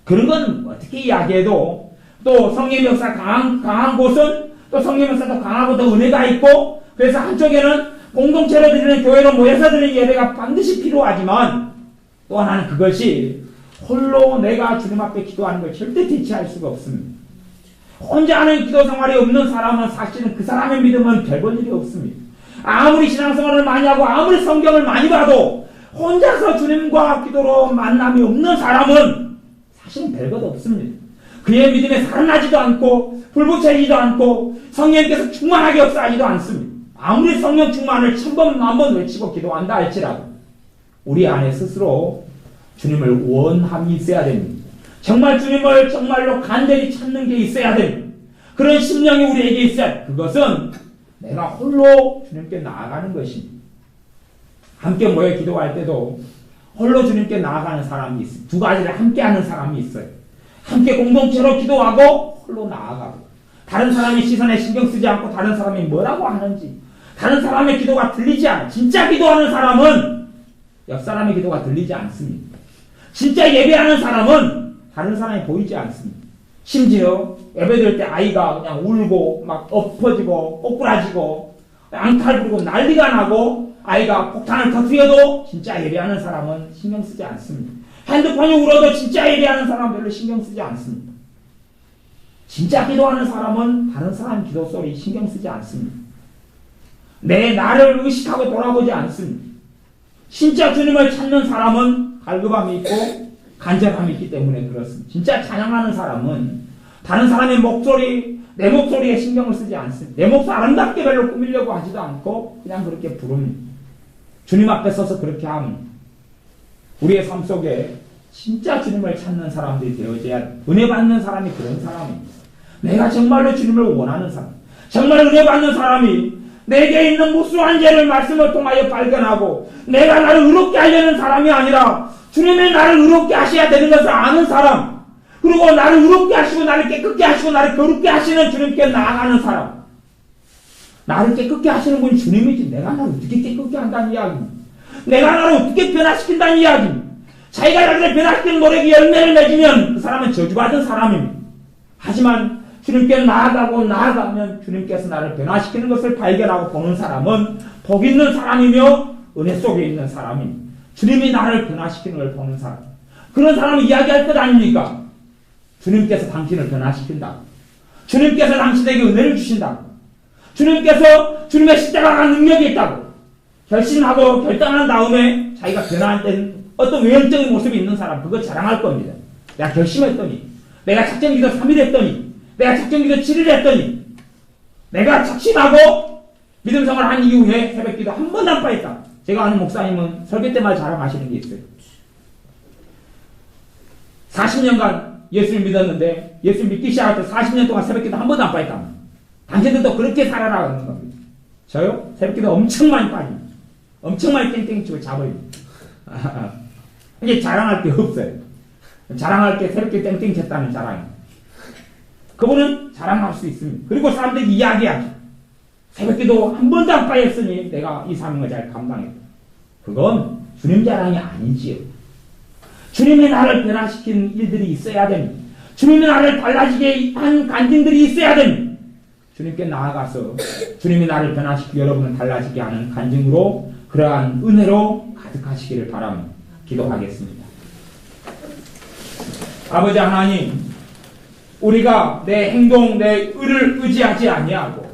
그런 건 어떻게 이야기해도 또 성령의 역사 강한 곳은 또 성령의 역사도 강하고 더 은혜가 있고 그래서 한쪽에는 공동체로 드리는 교회로 모여서 드리는 예배가 반드시 필요하지만 또 하나는 그것이 홀로 내가 주님 앞에 기도하는 걸 절대 대체할 수가 없습니다. 혼자 하는 기도 생활이 없는 사람은 사실은 그 사람의 믿음은 별 볼 일이 없습니다. 아무리 신앙생활을 많이 하고 아무리 성경을 많이 봐도 혼자서 주님과 기도로 만남이 없는 사람은 사실은 별것 없습니다. 그의 믿음에 살아나지도 않고 불붙여지도 않고 성령께서 충만하게 역사하지도 않습니다. 아무리 성령 충만을 1000번, 10,000번 외치고 기도한다 할지라도 우리 안에 스스로 주님을 원함이 있어야 됩니다. 정말 주님을 정말로 간절히 찾는 게 있어야 됩니다. 그런 심령이 우리에게 있어야 됩니다. 그것은 내가 홀로 주님께 나아가는 것입니다. 함께 모여 기도할 때도 홀로 주님께 나아가는 사람이 있어요. 두 가지를 함께 하는 사람이 있어요. 함께 공동체로 기도하고 홀로 나아가고 다른 사람의 시선에 신경 쓰지 않고 다른 사람이 뭐라고 하는지 다른 사람의 기도가 들리지 않아요. 진짜 기도하는 사람은 옆 사람의 기도가 들리지 않습니다. 진짜 예배하는 사람은 다른 사람이 보이지 않습니다. 심지어 예배드릴 때 아이가 그냥 울고 막 엎어지고 꼬꾸라지고 앙탈 부리고 난리가 나고 아이가 폭탄을 터뜨려도 진짜 예배하는 사람은 신경 쓰지 않습니다. 핸드폰이 울어도 진짜 예배하는 사람은 별로 신경 쓰지 않습니다. 진짜 기도하는 사람은 다른 사람 기도 소리 신경 쓰지 않습니다. 나를 의식하고 돌아보지 않습니다. 진짜 주님을 찾는 사람은 갈급함이 있고 간절함이 있기 때문에 그렇습니다. 진짜 찬양하는 사람은 다른 사람의 목소리, 내 목소리에 신경을 쓰지 않습니다. 내 목소리 아름답게 별로 꾸미려고 하지도 않고 그냥 그렇게 부릅니다. 주님 앞에 서서 그렇게 합니다. 우리의 삶 속에 진짜 주님을 찾는 사람들이 되어져야 은혜 받는 사람이 그런 사람입니다. 내가 정말로 주님을 원하는 사람, 정말 은혜 받는 사람이 내게 있는 무수한 죄를 말씀을 통하여 발견하고 내가 나를 의롭게 하려는 사람이 아니라 주님이 나를 의롭게 하셔야 되는 것을 아는 사람, 그리고 나를 의롭게 하시고 나를 깨끗게 하시고 나를 거룩게 하시는 주님께 나아가는 사람. 나를 깨끗게 하시는 분이 주님이지 내가 나를 어떻게 깨끗게 한다는 이야기입니다. 내가 나를 어떻게 변화시킨다는 이야기입니다. 자기가 나를 변화시키는 노력이 열매를 맺으면 그 사람은 저주받은 사람입니다. 하지만 주님께 나아가면 주님께서 나를 변화시키는 것을 발견하고 보는 사람은 복 있는 사람이며 은혜 속에 있는 사람입니다. 주님이 나를 변화시키는 걸 보는 사람. 그런 사람은 이야기할 것 아닙니까? 주님께서 당신을 변화시킨다. 주님께서 당신에게 은혜를 주신다. 주님께서 주님의 십자가가 능력이 있다고 결심하고 결단한 다음에 자기가 변화된 어떤 외형적인 모습이 있는 사람, 그거 자랑할 겁니다. 내가 결심했더니, 내가 작정기도 3일 했더니, 내가 작정기도 7일 했더니, 내가 작심하고 믿음생활 한 이후에 새벽기도 한 번도 안 빠졌다. 제가 아는 목사님은 설교 때마다 자랑하시는 게 있어요. 40년간 예수를 믿었는데 예수 믿기 시작할 때 40년 동안 새벽기도 한 번도 안 빠졌다. 당신들도 그렇게 살아라는 겁니다. 저요? 새벽기도 엄청 많이 빠집니다. 엄청 많이 땡땡 치고 자버립니다. 이게 자랑할 게 없어요. 자랑할 게 새벽기도 땡땡 쳤다는 자랑입니다. 그분은 자랑할 수 있습니다. 그리고 사람들이 이야기하죠. 새벽기도 한 번도 안 빠졌으니 내가 이 사명을 잘 감당했다. 그건 주님 자랑이 아니지요. 주님이 나를 변화시킨 일들이 있어야 됩니다. 주님이 나를 달라지게 한 간증들이 있어야 됩니다. 주님께 나아가서 주님이 나를 변화시키고 여러분을 달라지게 하는 간증으로 그러한 은혜로 가득하시기를 바랍니다. 기도하겠습니다. 아버지 하나님, 우리가 내 행동, 내 의를 의지하지 아니하고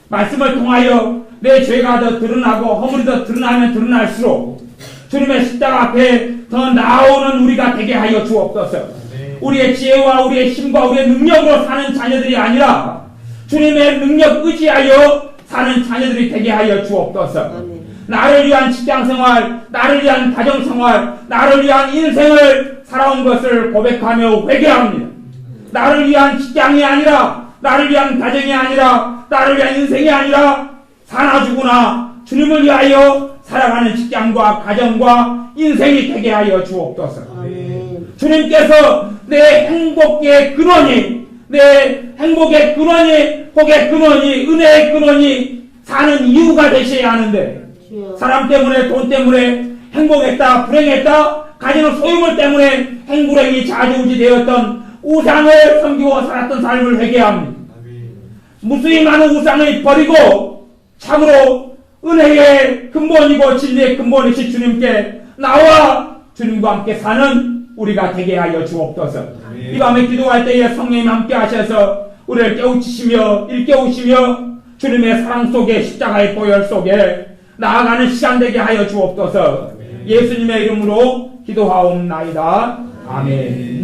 말씀을 통하여 내 죄가 더 드러나고 허물이 더 드러나면 드러날수록 주님의 십자가 앞에 더 나아오는 우리가 되게 하여 주옵소서. 우리의 지혜와 우리의 힘과 우리의 능력으로 사는 자녀들이 아니라 주님의 능력 의지하여 사는 자녀들이 되게 하여 주옵소서. 나를 위한 직장생활, 나를 위한 가정생활, 나를 위한 인생을 살아온 것을 고백하며 회개합니다. 나를 위한 직장이 아니라, 나를 위한 가정이 아니라, 나를 위한 인생이 아니라 사나 죽으나 주님을 위하여 살아가는 직장과 가정과 인생이 되게 하여 주옵소서. 주님께서 내 행복의 근원이, 내 행복의 근원이, 복의 근원이, 은혜의 근원이 사는 이유가 되셔야 하는데 사람 때문에, 돈 때문에 행복했다, 불행했다, 가지는 소유물 때문에 행불행이 좌지우지 되었던 우상을 섬기고 살았던 삶을 회개합니다. 무수히 많은 우상을 버리고 참으로 은혜의 근본이고 진리의 근본이신 주님께 나와 주님과 함께 사는 우리가 되게 하여 주옵소서. 이 밤에 기도할 때에 성령님 함께 하셔서 우리를 깨우치시며 일깨우시며 주님의 사랑 속에 십자가의 보혈 속에 나아가는 시간 되게 하여 주옵소서. 예수님의 이름으로 기도하옵나이다. 아멘.